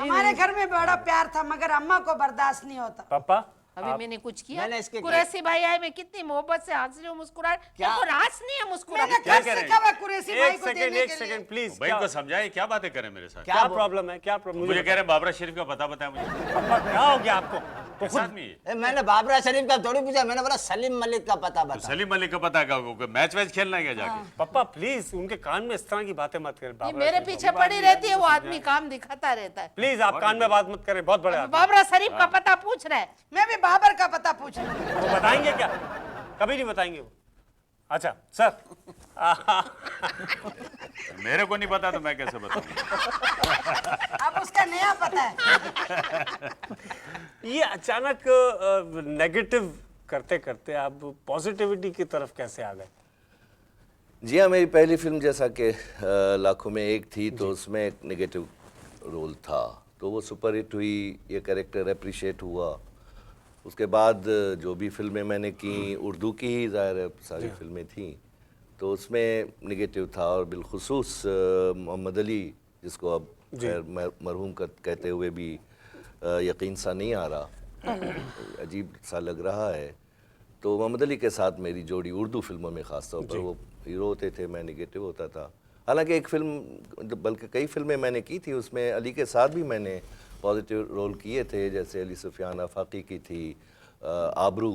हमारे घर में बड़ा प्यार था, मगर अम्मा को बर्दाश्त नहीं होता। पापा अभी मैंने कुछ किया? मैंने इसके कुरैशी भाई आए, मैं कितनी मोहब्बत से हंस रही हूँ, मुस्कुरा रही हूँ। तेरे को रास नहीं है मुस्कुरा? मैंने क्या घर कह रहे से हैं? कहा कुरैशी भाई एक को देने के लिए। Second please. भाई को समझाइए, क्या बातें करें मेरे साथ। क्या प्रॉब्लम है, क्या प्रॉब्लम? मुझे कह रहे हैं बाबरा शरीफ का पता बताया मुझे। पापा क्या हो गया आपको? कैसा आदमी है? मैंने बाबरा शरीफ का थोड़ी पूछा, मैंने बोला सलीम मलिक का पता तो बता। सलीम मलिक का पता है, मैच वैच खेलना है क्या जाके? पापा प्लीज उनके कान में इस तरह की बातें मत करें। ये बाबरा मेरे शरीफ, पीछे पड़ी रहती है, वो आदमी काम दिखाता रहता है। प्लीज आप कान में बात मत करें, बहुत बड़े आदमी। बाबरा शरीफ का पता पूछ रहा है। मैं भी बाबर का पता पूछ रही हूँ। वो बताएंगे क्या? कभी नहीं बताएंगे वो। अच्छा सर मेरे को नहीं पता तो मैं कैसे बताऊं? अब उसका नया पता है। ये अचानक नेगेटिव करते करते आप पॉजिटिविटी की तरफ कैसे आ गए? जी हाँ, मेरी पहली फिल्म जैसा कि लाखों में एक थी, तो उसमें एक नेगेटिव रोल था, तो वो सुपरहिट हुई, ये कैरेक्टर अप्रिशिएट हुआ। उसके बाद जो भी फिल्में मैंने की, उर्दू की ही ज़ाहिर है सारी फिल्में थी, तो उसमें नेगेटिव था। और बिलखुसूस मोहम्मद अली जिसको अब खैर मरहूम कहते हुए भी यकीन सा नहीं आ रहा, अजीब सा लग रहा है। तो मोहम्मद अली के साथ मेरी जोड़ी उर्दू फिल्मों में ख़ास तौर पर, वो हीरो होते थे, मैं निगेटिव होता था। हालांकि एक फिल्म बल्कि कई फिल्में मैंने की थी, उसमें अली के साथ भी मैंने पॉजिटिव रोल किए थे, जैसे अली सुफियान आफाकी की थी आबरू,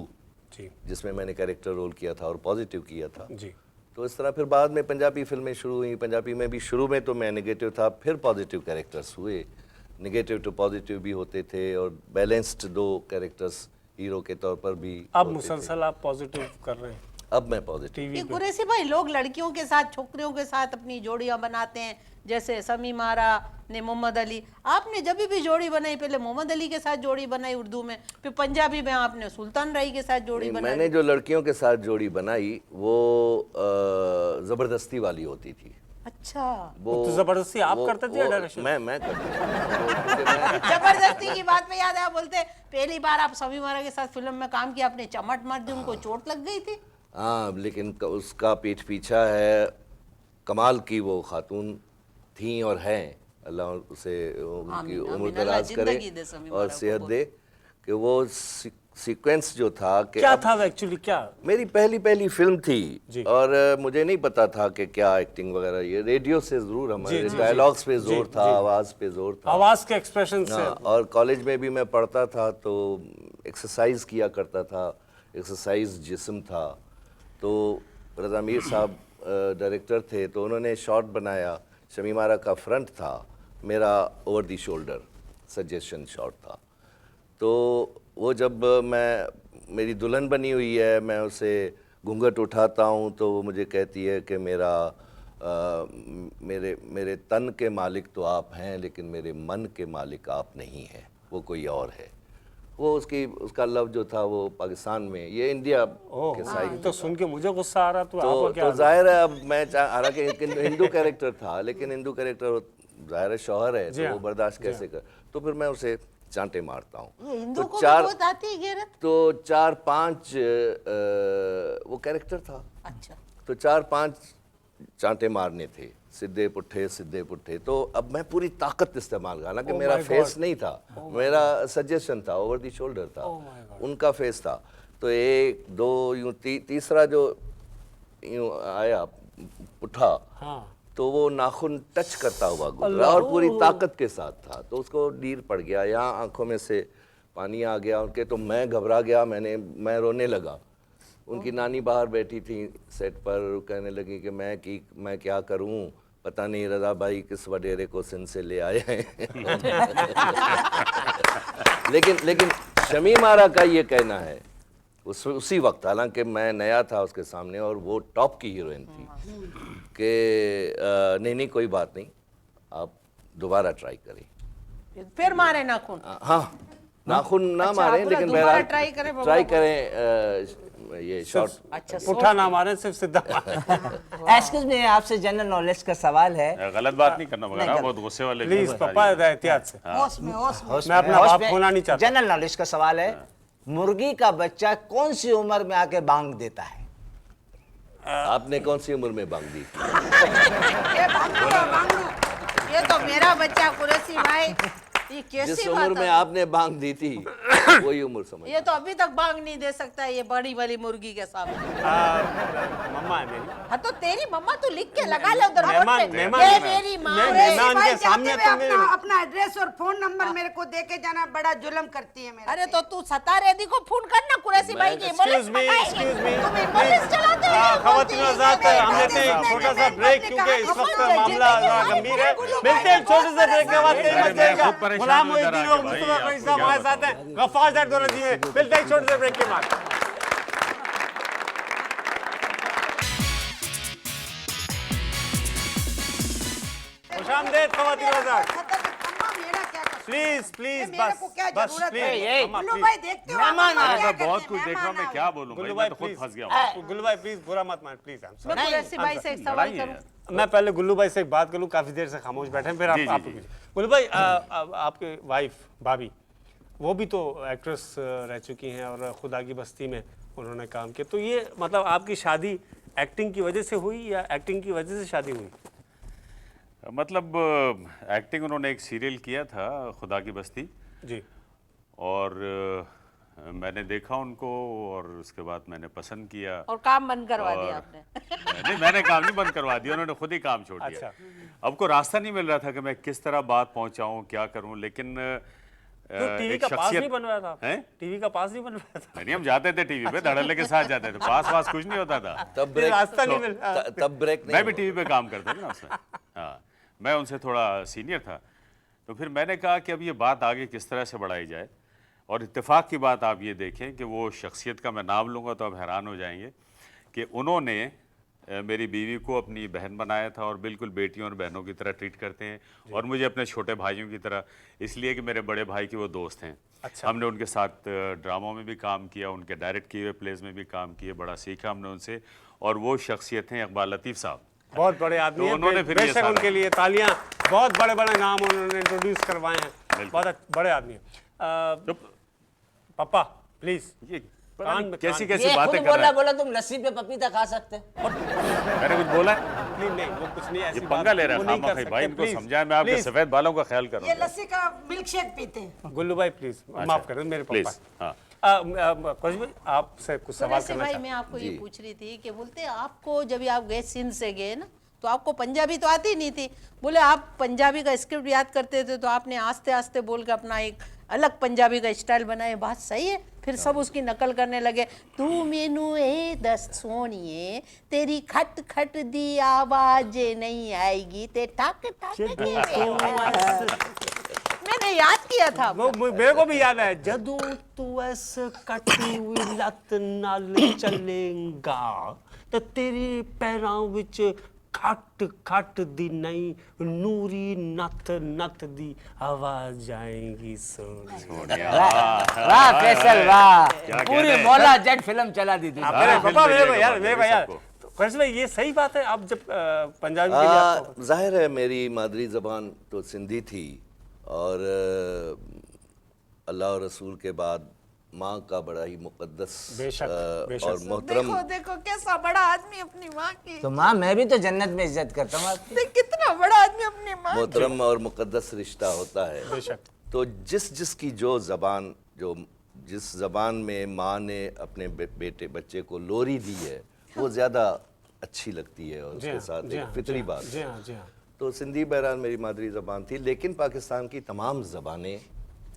जिसमें मैंने कैरेक्टर रोल किया था और पॉजिटिव किया था जी। तो इस तरह फिर बाद में पंजाबी फिल्में शुरू हुई। पंजाबी में भी शुरू में तो मैं नेगेटिव था, फिर पॉजिटिव कैरेक्टर्स हुए, नेगेटिव टू पॉजिटिव भी होते थे और बैलेंस्ड दो कैरेक्टर्स हीरो के तौर पर भी अब होते मुसलसल थे। आप पॉजिटिव कर रहे हैं अब मैं पॉजिटिव। टीवी ये पे? कुरैशी भाई, लोग लड़कियों के साथ छोकरियों के साथ अपनी जोड़ियां बनाते हैं, जैसे समी मारा ने मोहम्मद अली, आपने जब भी जोड़ी बनाई पहले मोहम्मद अली के साथ जोड़ी बनाई उर्दू में, फिर पंजाबी में आपने सुल्तान रई के साथ जोड़ी नहीं, बनाई। मैंने जो लड़कियों के साथ जोड़ी बनाई वो जबरदस्ती वाली होती थी। अच्छा, वो तो जबरदस्ती आप करते थे या डायरेक्शन? मैं करता था। जबरदस्ती की बात में याद है, आप बोलते पहली बार आप समी मारा के साथ फिल्म में काम किया, आपने चमट मार दी, उनको चोट लग गई थी। हाँ, लेकिन उसका पीठ पीछा है, कमाल की वो खातून थी और हैं, अल्लाह उसे उनकी आमीन, उम्र आमीन, दराज अल्लाह करे जिंदगी दे समी और मारा को सेहत बहुत। दे, कि वो सीक्वेंस जो था कि क्या अब था वो एक्चुअली? क्या मेरी पहली फिल्म थी जी। और मुझे नहीं पता था कि क्या एक्टिंग वगैरह, ये रेडियो से जरूर हमारे जी, डायलॉग्स पे जी, जोर था, जी। आवाज़ पे जोर था। आवाज के एक्सप्रेशन से? हाँ, और कॉलेज में भी मैं पढ़ता था तो एक्सरसाइज किया करता था, एक्सरसाइज जिस्म था। तो रज़ा मीर साहब डायरेक्टर थे, तो उन्होंने शॉट बनाया, शमी मारा का फ्रंट था, मेरा over the shoulder suggestion shot था। तो वो जब मेरी दुल्हन बनी हुई है, मैं उसे घूंघट उठाता हूँ तो वो मुझे कहती है कि मेरे तन के मालिक तो आप हैं, लेकिन मेरे मन के मालिक आप नहीं हैं, वो कोई और है। वो उसका लव जो था वो पाकिस्तान में, ये इंडिया के साइड तो सुन के मुझे गुस्सा आ रहा, तो आपको क्या? तो जाहिर है अब मैं हालांकि हिंदू कैरेक्टर था, लेकिन हिंदू कैरेक्टर जाहिर है शौहर है, तो वो बर्दाश्त कैसे कर, तो फिर मैं उसे चांटे मारता हूँ। ये हिंदू तो को भी बहुत आती है गैरत। तो 4-5 वो कैरेक्टर था, अच्छा, तो 4-5 चांटे मारने थे, सीधे पुट्ठे। तो अब मैं पूरी ताकत इस्तेमाल कर, हालांकि मेरा फेस नहीं था, मेरा सजेशन था, ओवर दी शोल्डर था, उनका फेस था। तो 1 2 यूं तीसरा जो यूं आया पुट्ठा, हाँ, तो वो नाखून टच करता हुआ गुजरा और पूरी ताकत के साथ था, तो उसको नीर पड़ गया, यहाँ आंखों में से पानी आ गया उनके, तो मैं घबरा गया, मैं रोने लगा। उनकी नानी बाहर बैठी थी सेट पर, कहने लगी कि मैं क्या करूं, पता नहीं रज़ा भाई किस वडेरे को सिंध से ले आए हैं। लेकिन शमी मारा का ये कहना है उसी वक्त, हालांकि मैं नया था उसके सामने और वो टॉप की हीरोइन थी, कि नहीं कोई बात नहीं, आप दोबारा ट्राई करें। फिर मारे नाखून। हाँ, नाखून ना अच्छा, मारें, आप लेकिन दोबारा बहरहाल ट्राई करें, बाबा ट्राई को। करें ये शॉट। अच्छा, पुट्ठा ना मारे, सिर्फ सीधा मारे। एक्सक्यूज मी, आपसे जनरल नॉलेज का सवाल है। गलत बात नहीं करना मगर, हाँ, बहुत गुस्से वाले प्लीज लोग पापा, एहतियात से। होश में मैं अपना बाप खोना नहीं चाहता। जनरल नॉलेज का सवाल है, मुर्गी का बच्चा कौन सी उम्र में आके बांग देता है? आपने कौन सी उम्र में बांग दी? ये बांगलू, ये तो मेरा बच्चा कुरैशी भाई, ये जिस कैसी उम्र बात में है? आपने बांग दी थी वही उम्र समझ। ये तो अभी तक बांग नहीं दे सकता ये बड़ी वाली मुर्गी के सामने। मम्मा है मेरी। हाँ तो तेरी मम्मा तो लिख के लगा ले उधर बोर्ड मेहमान- पे। मेहमान ये है। मेरी माँ नहीं, है। मेहमान भाई के सामने जाते तो हुए मेरे- अपना एड्रेस और फोन नंबर मेरे को दे के जाना, बड़ा जुल्म करती है मेरे अरे पे। तो तू सतारेदी को फोन करना, कुरैशी भाई की ambulance Excuse me, excuse me. तुम एम्बुलेंस चलाते हो? खवातीन हज़रात, हम लेते हैं एक छोटा सा ब्रेक, क्योंकि इस वक्त मामला जरा गंभीर है। मिलते हैं एक छोटे से ब्रेक के बाद, कहीं मत जाइएगा। खूब परेशान गुलाम हो जा रहा मोहिउद्दीन है और भाई, मुस्तफा आपको फरीद साहब क्या हमारे साथ हैं गफ्फार ज़ैद दोरजी में। मिलते हैं एक छोटे से ब्रेक के बाद। खुशामदीद खवातीन हज़रात, अम्मा मेरा क्या कर प्लीज प्लीज मेरे बस को क्या बस जरूरत है? प्लीज अम्मा, गुल्लू प्लीज। भाई देखते हो मेहमान अम्मा आए, क्या मैं बहुत कहते कुछ हैं? देख रहा हूँ, मैं मेहमान क्या बोलूँ भाई, गुल्लू मैं भाई तो खुद प्लीज, फंस गया हूँ। गुल्लू भाई प्लीज बुरा मत मान, प्लीज। मैं कुरैशी भाई से एक सवाल लड़ाई है करूं। यार। मैं पहले गुल्लू भाई से एक बात करूं, काफी देर से खामोश बैठे हैं, फिर जी, आप जी, जी। गुल्लू भाई, आपके वाइफ भाभी, वो भी तो एक्ट्रेस रह चुकी हैं और खुदा की बस्ती में उन्होंने काम किया, तो ये मतलब आपकी शादी एक्टिंग की वजह से हुई या एक्टिंग की वजह से शादी हुई? मतलब एक्टिंग उन्होंने एक सीरियल किया था खुदा की बस्ती, जी और मैंने देखा उनको और उसके बाद मैंने पसंद किया। और काम बंद करवा दिया और- आपने। नहीं, मैंने काम नहीं बंद करवा दिया, उन्होंने खुद ही काम छोड़ दिया। अच्छा। अब को रास्ता नहीं मिल रहा था कि मैं किस तरह बात पहुंचाऊं, क्या करूं, लेकिन तो टीवी एक का पास शख्सियत नहीं बनवाया था? हैं? टीवी का पास नहीं बनवाया था? नहीं, हम जाते थे टीवी पे, धड़ल्ले के साथ जाते थे, पास वास कुछ नहीं होता था। तब ब्रेक रास्ता नहीं मिल तब ब्रेक नहीं मैं भी हुआ। टीवी पे काम करता था ना उसमें। हाँ, मैं उनसे थोड़ा सीनियर था, तो फिर मैंने कहा कि अब ये बात आगे किस तरह से बढ़ाई जाए। और इत्तेफाक की बात आप ये देखें कि वो शख्सियत का मैं नाम लूँगा तो आप हैरान हो जाएंगे कि उन्होंने मेरी बीवी को अपनी बहन बनाया था और बिल्कुल बेटियों और बहनों की तरह ट्रीट करते हैं, और मुझे अपने छोटे भाइयों की तरह, इसलिए कि मेरे बड़े भाई के वो दोस्त हैं। अच्छा। हमने उनके साथ ड्रामों में भी काम किया, उनके डायरेक्ट किए हुए प्लेस में भी काम किए, बड़ा सीखा हमने उनसे। और वो शख्सियत हैं इकबाल लतीफ़ साहब। बहुत बड़े आदमी तो हैं, उन्होंने फिर ये बेशक सारा- उनके लिए तालियां। बहुत बड़े बड़े नाम उन्होंने इंट्रोड्यूस करवाए हैं, बहुत बड़े आदमी हैं। पापा प्लीज, ये कान में कैसी कान- कैसी ये बातें खुद कर रहा बोला है। बोला तुम लस्सी पे पपीता खा सकते हो। मैंने कुछ बोला है? प्लीज नहीं, वो कुछ नहीं, ऐसी ये बात पंगा ले रहा वो है नहीं कर खामा भाई, सकते, इनको please, समझाया, मैं आपके please। सफेद बालों का ख्याल ये करूंगा। लस्सी का मिल्क शेक पीते हैं। गुल्लू भाई प्लीज माफ कर मेरे प्लीज, पापा। हाँ। कौशिक भाई आपसे कुछ सवाल वैसे करना भाई चाहता मैं आपको ये पूछ रही थी कि बोलते आपको जब आप गए सिंध से गए ना, तो आपको पंजाबी तो आती नहीं थी, बोले आप पंजाबी का स्क्रिप्ट याद करते थे तो आपने आस्ते आस्ते बोल के अपना एक अलग पंजाबी का स्टाइल बनाया, बात सही है? फिर सब उसकी नकल करने लगे, तू मेनू ए दस सोनिए तेरी खट खट दी आवाज नहीं आएगी ते ठक ठक की आवाज। मैंने याद किया था। वो मेरे को भी याद है, जदू तू ऐसे कटी हुई लत नाल चलेगा तो तेरे पैरों विच खट खट दी नहीं नूरी नत नत दी आवाज आएगी सोनी। वाह फैसल वाह, क्या कह पूरी रहे हैं? मौला जट फिल्म चला दी थी। मेरे फिल्म पापा मेरे को देखिएगा यार, बाबा, मेरे को ये यार, सबको। तो कौशिक भाई ये सही बात है, आप जब पंजाबी के लिए आपको जाहिर है मेरी मादरी ज़बान तो सिंधी थी, और अल्लाह और रसूल के बाद माँ का बड़ा ही मुक़द्दस बेशक, बेशक। और मोहतरम देखो देखो कैसा बड़ा आदमी अपनी माँ की। तो माँ मैं भी तो जन्नत में इज्जत करता हूँ आपकी। देख कितना बड़ा आदमी अपनी माँ। मोहतरम और मुक़द्दस रिश्ता होता है। बेशक। तो जिसकी जो ज़बान, जो जिस ज़बान में माँ ने अपने बेटे बच्चे को लोरी दी है, वो ज़्यादा अच्छी लगती है और जी उसके हाँ, साथ जी एक हाँ, फितरी जी हाँ, बात जी है। हाँ, जी हाँ। तो सिंधी बहरहाल मेरी मादरी ज़बान थी, लेकिन पाकिस्तान की तमाम ज़बानें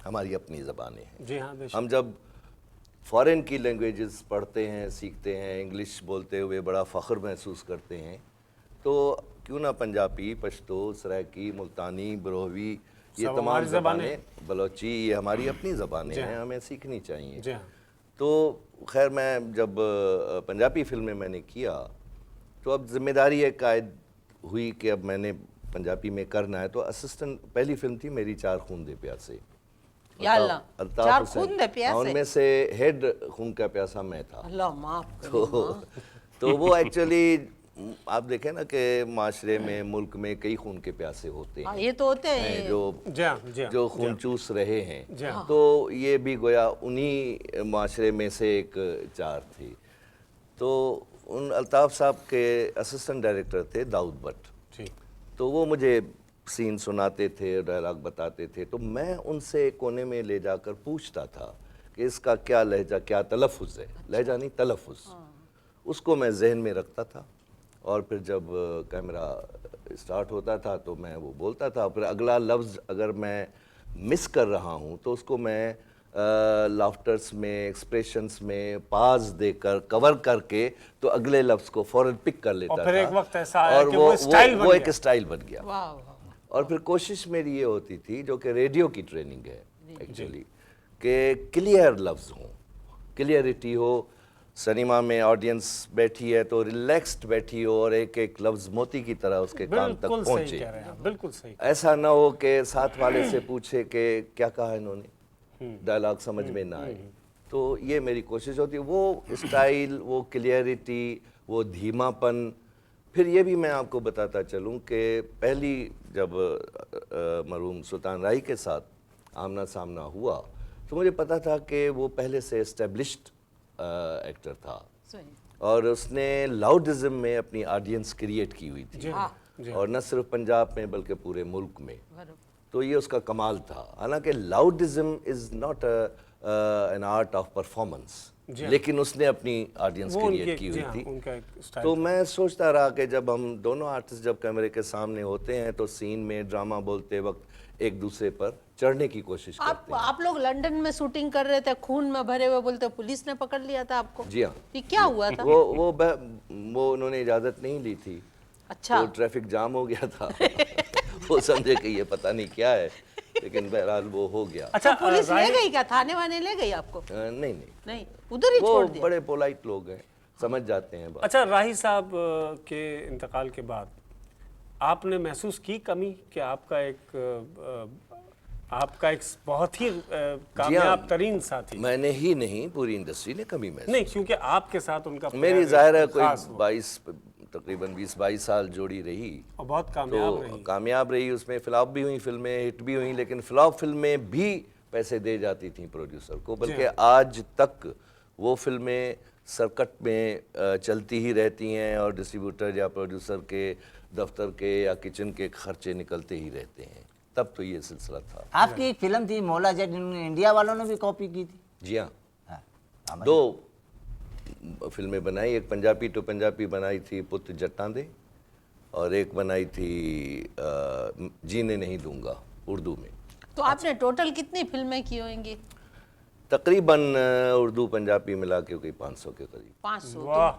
हमारी अपनी ज़बानें हैं। जी हाँ, बेशक। हम जब फ़ॉरेन की लैंग्वेजेस पढ़ते हैं, सीखते हैं, इंग्लिश बोलते हुए बड़ा फ़ख्र महसूस करते हैं, तो क्यों ना पंजाबी, पश्तो, सराइकी, मुल्तानी, बरोहवी, ये सब तमाम हमारी ज़बानें। ज़बानें, बलोची, ये हमारी अपनी ज़बानें जी हैं, हाँ। हमें सीखनी चाहिए। जी हाँ। तो खैर मैं जब पंजाबी फिल्में मैंने किया, तो अब जिम्मेदारी एक कायद हुई कि अब मैंने पंजाबी में करना है। तो असिस्टेंट, पहली फिल्म थी मेरी चार खून दे प्यासे। या अल्लाह, अल्ताफ चार हुसैन। खून दे प्यासे? उनमें से हेड खून का प्यासा मैं था। अल्लाह माफ करो। तो वो एक्चुअली आप देखें ना कि माशरे में, मुल्क में कई खून के प्यासे होते हाँ, हैं, ये तो होते हैं। हैं जो जी हाँ, जी हाँ, जो जी खून हाँ। चूस रहे जी हैं। हाँ। तो ये भी गोया उन्हीं माशरे में से एक चार थी। तो उन अल्ताफ साहब के असिस्टेंट डायरेक्टर थे दाऊद भट्ट। जी। तो वो मुझे सीन सुनाते थे, डायलॉग बताते थे, तो मैं उनसे कोने में ले जाकर पूछता था कि इसका क्या लहजा, क्या तलफ़ुज़ है। लहजा नहीं, तलफ़ुज़। उसको मैं जहन में रखता था, और फिर जब कैमरा स्टार्ट होता था तो मैं वो बोलता था। फिर अगला लफ्ज़ अगर मैं मिस कर रहा हूँ तो उसको मैं लाफ्टर्स में, एक्सप्रेशंस में पाज देकर, कवर करके, तो अगले लफ्ज़ को फ़ौरन पिक कर लेता था। और फिर एक वक्त ऐसा आया और कि वो स्टाइल बन वो एक गया। स्टाइल बन गया। वाह वाह। और फिर कोशिश मेरी ये होती थी, जो कि रेडियो की ट्रेनिंग है एक्चुअली, कि क्लियर लफ्ज़ हों, क्लियरिटी हो। सिनेमा में ऑडियंस बैठी है तो रिलैक्स्ड बैठी हो और एक एक लफ्ज़ मोती की तरह उसके कान तक बिल्कुल सही पहुँचे। कह रहे हैं आप, बिल्कुल सही। ऐसा ना हो कि साथ वाले से पूछे कि क्या कहा इन्होंने, डायलॉग समझ में ना आए। तो ये मेरी कोशिश होती है, वो स्टाइल, वो क्लियरिटी, वो धीमापन। फिर ये भी मैं आपको बताता चलूँ कि पहली जब मरहूम सुल्तान राही के साथ आमना सामना हुआ, तो मुझे पता था कि वो पहले से एस्टेब्लिश्ड एक्टर था, सही। और उसने लाउडिज्म में अपनी ऑडियंस क्रिएट की हुई थी। और न सिर्फ पंजाब में बल्कि पूरे मुल्क में। तो ये उसका कमाल था। हालांकि loudism is not an art of performance, लेकिन उसने अपनी ऑडियंस क्रिएट की हुई थी। तो मैं सोचता रहा कि जब हम दोनों आर्टिस्ट जब कैमरे के सामने होते हैं तो सीन में ड्रामा बोलते वक्त एक दूसरे पर चढ़ने की कोशिश करते हैं। आप लोग लंदन में शूटिंग कर रहे थे, खून में भरे हुए, बोलते पुलिस ने पकड़ लिया था आपको। जी हाँ। ये क्या हुआ था? वो उन्होंने इजाजत नहीं ली थी। अच्छा। तो ट्रैफिक जाम हो गया था। वो समझे कि ये पता नहीं क्या है, लेकिन बहरहाल वो हो गया। अच्छा, तो पुलिस ले गई क्या? थाने वाने ले गई आपको? नहीं, नहीं, उधर ही वो छोड़ दिया। बड़े पोलाइट लोग हैं, समझ जाते हैं बात। अच्छा, राही साहब के इंतकाल के बाद आपने महसूस की कमी कि आपका एक बहुत ही कामयाब तरीन साथी? मैंने ही नहीं, पूरी इंडस्ट्री ने कमी महसूस। नहीं, क्योंकि आपके साथ उनका मेरी जाहिर है कोई तकरीबन 20-22 साल जोड़ी रही और बहुत कामयाब रही। उसमें फ्लॉप भी हुई फिल्में, हिट भी हुई, लेकिन फ्लॉप फिल्में भी पैसे दे जाती थी प्रोड्यूसर को। बल्कि आज तक वो फिल्में सर्कट में चलती ही रहती हैं और डिस्ट्रीब्यूटर या प्रोड्यूसर के दफ्तर के या किचन के खर्चे निकलते ही रहते हैं। तब तो ये सिलसिला था। आपकी एक फिल्म थी मौला जट, इंडिया वालों ने भी कॉपी की थी। जी हाँ, 2 फिल्में बनाई। एक पंजाबी टू पंजाबी बनाई थी पुत जट्टां दे, और एक बनाई थी जीने नहीं दूंगा उर्दू में। तो आपने टोटल कितनी फिल्में की होंगी? तकरीबन उर्दू पंजाबी मिला के कोई 500 के करीब। 500। वाह।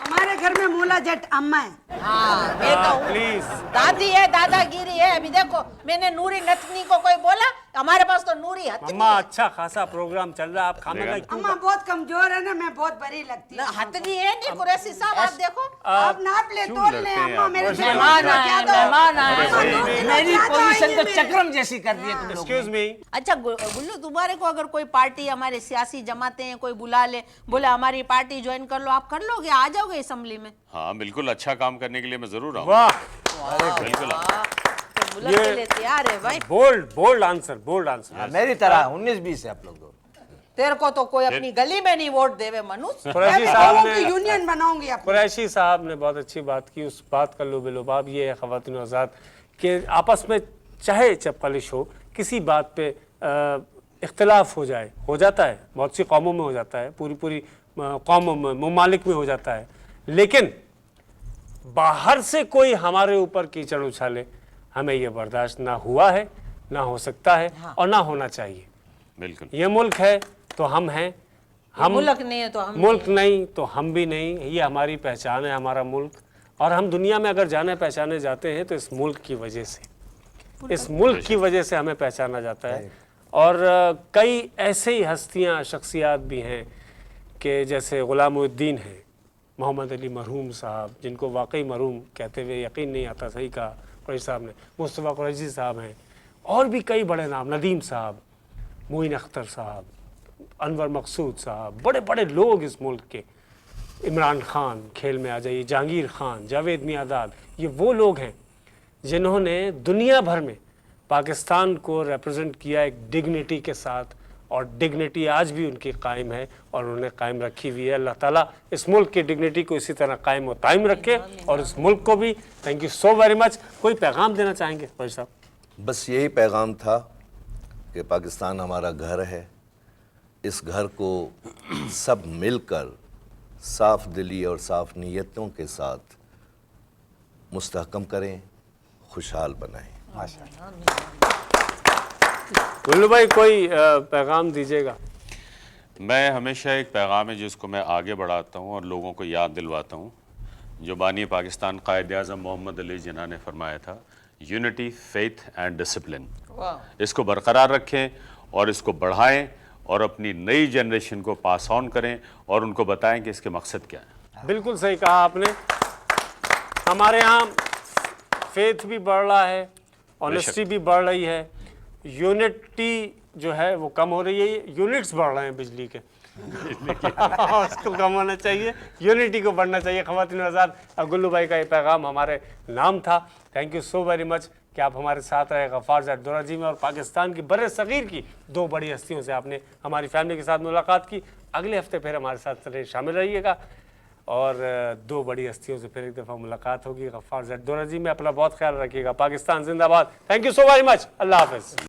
हमारे घर में मौला जट अम्मा है। हाँ, मैं कहूँ प्लीज। दादी है, दादागिरी है। अभी देखो, मैंने नूरी नथनी को कोई बोला, हमारे पास तो नूरी हथनी अम्मा, है। अच्छा खासा प्रोग्राम चल रहा है, आप खाना का क्यों? अम्मा बहुत कमजोर है ना, मैं बहुत बड़ी लगती ना, हूँ। हथनी है नहीं कुरैशी साहब, आप देखो। आप नाप ले, तोल ले अम्मा, मेरे से मेहमान क्या आए, दो? मेहमान आए। भाई, मेरी पोजीशन तो चक्रम जैसी कर दी है तुम लोगों ने। Excuse me. अच्छा गुल्लू, तुम्हारे को अगर कोई पार्टी, हमारे सियासी जमाते हैं, कोई बुला ले, बोले हमारी पार्टी ज्वाइन कर लो, आप कर लोगे? आ जाओगे असेंबली में? हाँ बिल्कुल, अच्छा काम करने के लिए मैं जरूर आऊँगा। वाह, बिल्कुल। तो बुला के लिए तैयार है भाई। Bold answer. मेरी तरह 19-20 है आप लोग दो। तेरे को तो कोई अपनी गली में नहीं वोट देवे मनुष्य। कुरैशी मैं साहब बहुओं की ने यूनियन बनाऊंगी अपनी। कुरैशी साहब ने बहुत अच्छी बात की। उस बात का लुबाब ये है ख़वातीन और हज़रात कि आपस में चाहे चपकलिश हो, किसी बात पे इख्तिलाफ हो जाता है, बहुत सी कौमों में हो जाता है, पूरी कौमों में, ममालिक में हो जाता है, लेकिन बाहर से कोई हमारे ऊपर कीचड़ उछाले, हमें ये बर्दाश्त ना हुआ है, ना हो सकता है, और ना होना चाहिए। बिल्कुल। ये मुल्क है तो हम हैं, हम मुल्क नहीं है तो हम मुल्क नहीं तो हम भी नहीं। ये हमारी पहचान है, हमारा मुल्क। और हम दुनिया में अगर जाने पहचाने जाते हैं तो इस मुल्क की वजह से, इस मुल्क की वजह से हमें पहचाना जाता है। और कई ऐसे ही हस्तियां, शख्सियात भी हैं कि जैसे ग़ुलामुद्दीन हैं, मोहम्मद अली मरहूम साहब, जिनको वाकई मरहूम कहते हुए यकीन नहीं आता, सही कहा कुरैशी साहब ने, मुस्तफ़ा कुरैशी साहब हैं, और भी कई बड़े नाम, नदीम साहब, मोइन अख्तर साहब, अनवर मकसूद साहब, बड़े बड़े लोग इस मुल्क के, इमरान खान खेल में आ जाइए, जहांगीर खान, जावेद मियाँदाद, ये वो लोग हैं जिन्होंने दुनिया भर में पाकिस्तान को रिप्रेजेंट किया एक डिग्निटी के साथ, और डिग्निटी आज भी उनकी कायम है और उन्होंने कायम रखी हुई है। अल्लाह ताला इस मुल्क की डिग्निटी को इसी तरह कायम व तायम रखे, और इस मुल्क को भी। Thank you so very much. कोई पैगाम देना चाहेंगे भाई साहब? बस यही पैगाम था कि पाकिस्तान हमारा घर है, इस घर को सब मिलकर साफ दिली और साफ नीयतों के साथ मुस्तहकम करें, खुशहाल बनाएं। गुल्लू भाई, कोई पैगाम दीजिएगा? मैं हमेशा एक पैगाम है जिसको मैं आगे बढ़ाता हूँ और लोगों को याद दिलवाता हूँ, जो बानी पाकिस्तान कायद आज़म मोहम्मद अली जिन्ना ने फरमाया था, यूनिटी, फेथ एंड डिसिप्लिन। इसको बरकरार रखें और इसको बढ़ाएं और अपनी नई जनरेशन को पास ऑन करें और उनको बताएं कि इसके मकसद क्या है। बिल्कुल सही कहा आपने। हमारे यहाँ फेथ भी बढ़ रहा है, ऑनेस्टी भी बढ़ रही है, यूनिटी जो है वो कम हो रही है, यूनिट्स बढ़ रहे हैं बिजली के उसको कम होना चाहिए, यूनिटी को बढ़ना चाहिए। ख़वातीन हज़रात, गुल्लू भाई का ये पैगाम हमारे नाम था। Thank you so very much कि आप हमारे साथ रहे गफ़ार ज़ैद दोराजी में, और पाकिस्तान की बड़े सग़ीर की 2 बड़ी हस्तियों से आपने हमारी फैमिली के साथ मुलाकात की। अगले हफ्ते फिर हमारे साथ शामिल रहिएगा। और दो बड़ी हस्तियों से फिर एक दफ़ा मुलाकात होगी। गफ्फार ज़ैद दोरजी में अपना बहुत ख्याल रखिएगा। पाकिस्तान जिंदाबाद। Thank you so very much. अल्लाह हाफ़िज़।